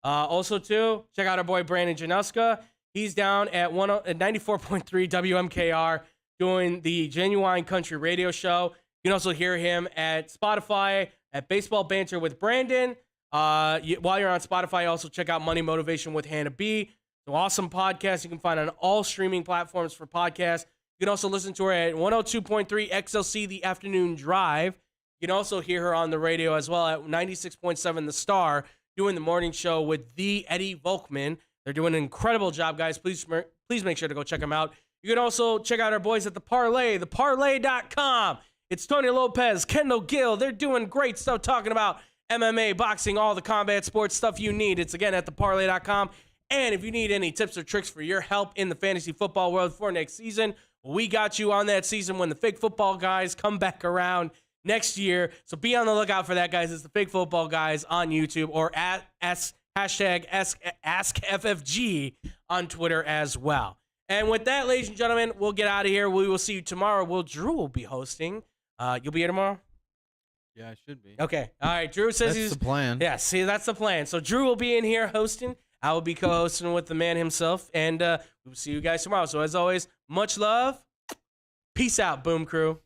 Also, too, check out our boy Brandon Januska. He's down at 94.3 WMKR doing the Genuine Country Radio Show. You can also hear him at Spotify at Baseball Banter with Brandon. While you're on Spotify, also check out Money Motivation with Hannah B. An awesome podcast you can find on all streaming platforms for podcasts. You can also listen to her at 102.3 XLC The Afternoon Drive. You can also hear her on the radio as well at 96.7 The Star, doing the morning show with the Eddie Volkman. They're doing an incredible job, guys. Please make sure to go check them out. You can also check out our boys at The Parlay, theparlay.com. It's Tony Lopez, Kendall Gill. They're doing great stuff talking about MMA, boxing, all the combat sports stuff you need. It's, again, at theparlay.com. And if you need any tips or tricks for your help in the fantasy football world for next season, we got you on that season when the fake football guys come back around next year. So be on the lookout for that, guys. It's the Fake Football Guys on YouTube or at hashtag AskFFG on Twitter as well. And with that, ladies and gentlemen, we'll get out of here. We will see you tomorrow. Drew will be hosting. You'll be here tomorrow? Yeah, I should be. Okay. All right. Drew says That's the plan. Yeah, see, that's the plan. So Drew will be in here hosting. I will be co-hosting with the man himself. And we'll see you guys tomorrow. So as always, much love. Peace out, Boom Crew.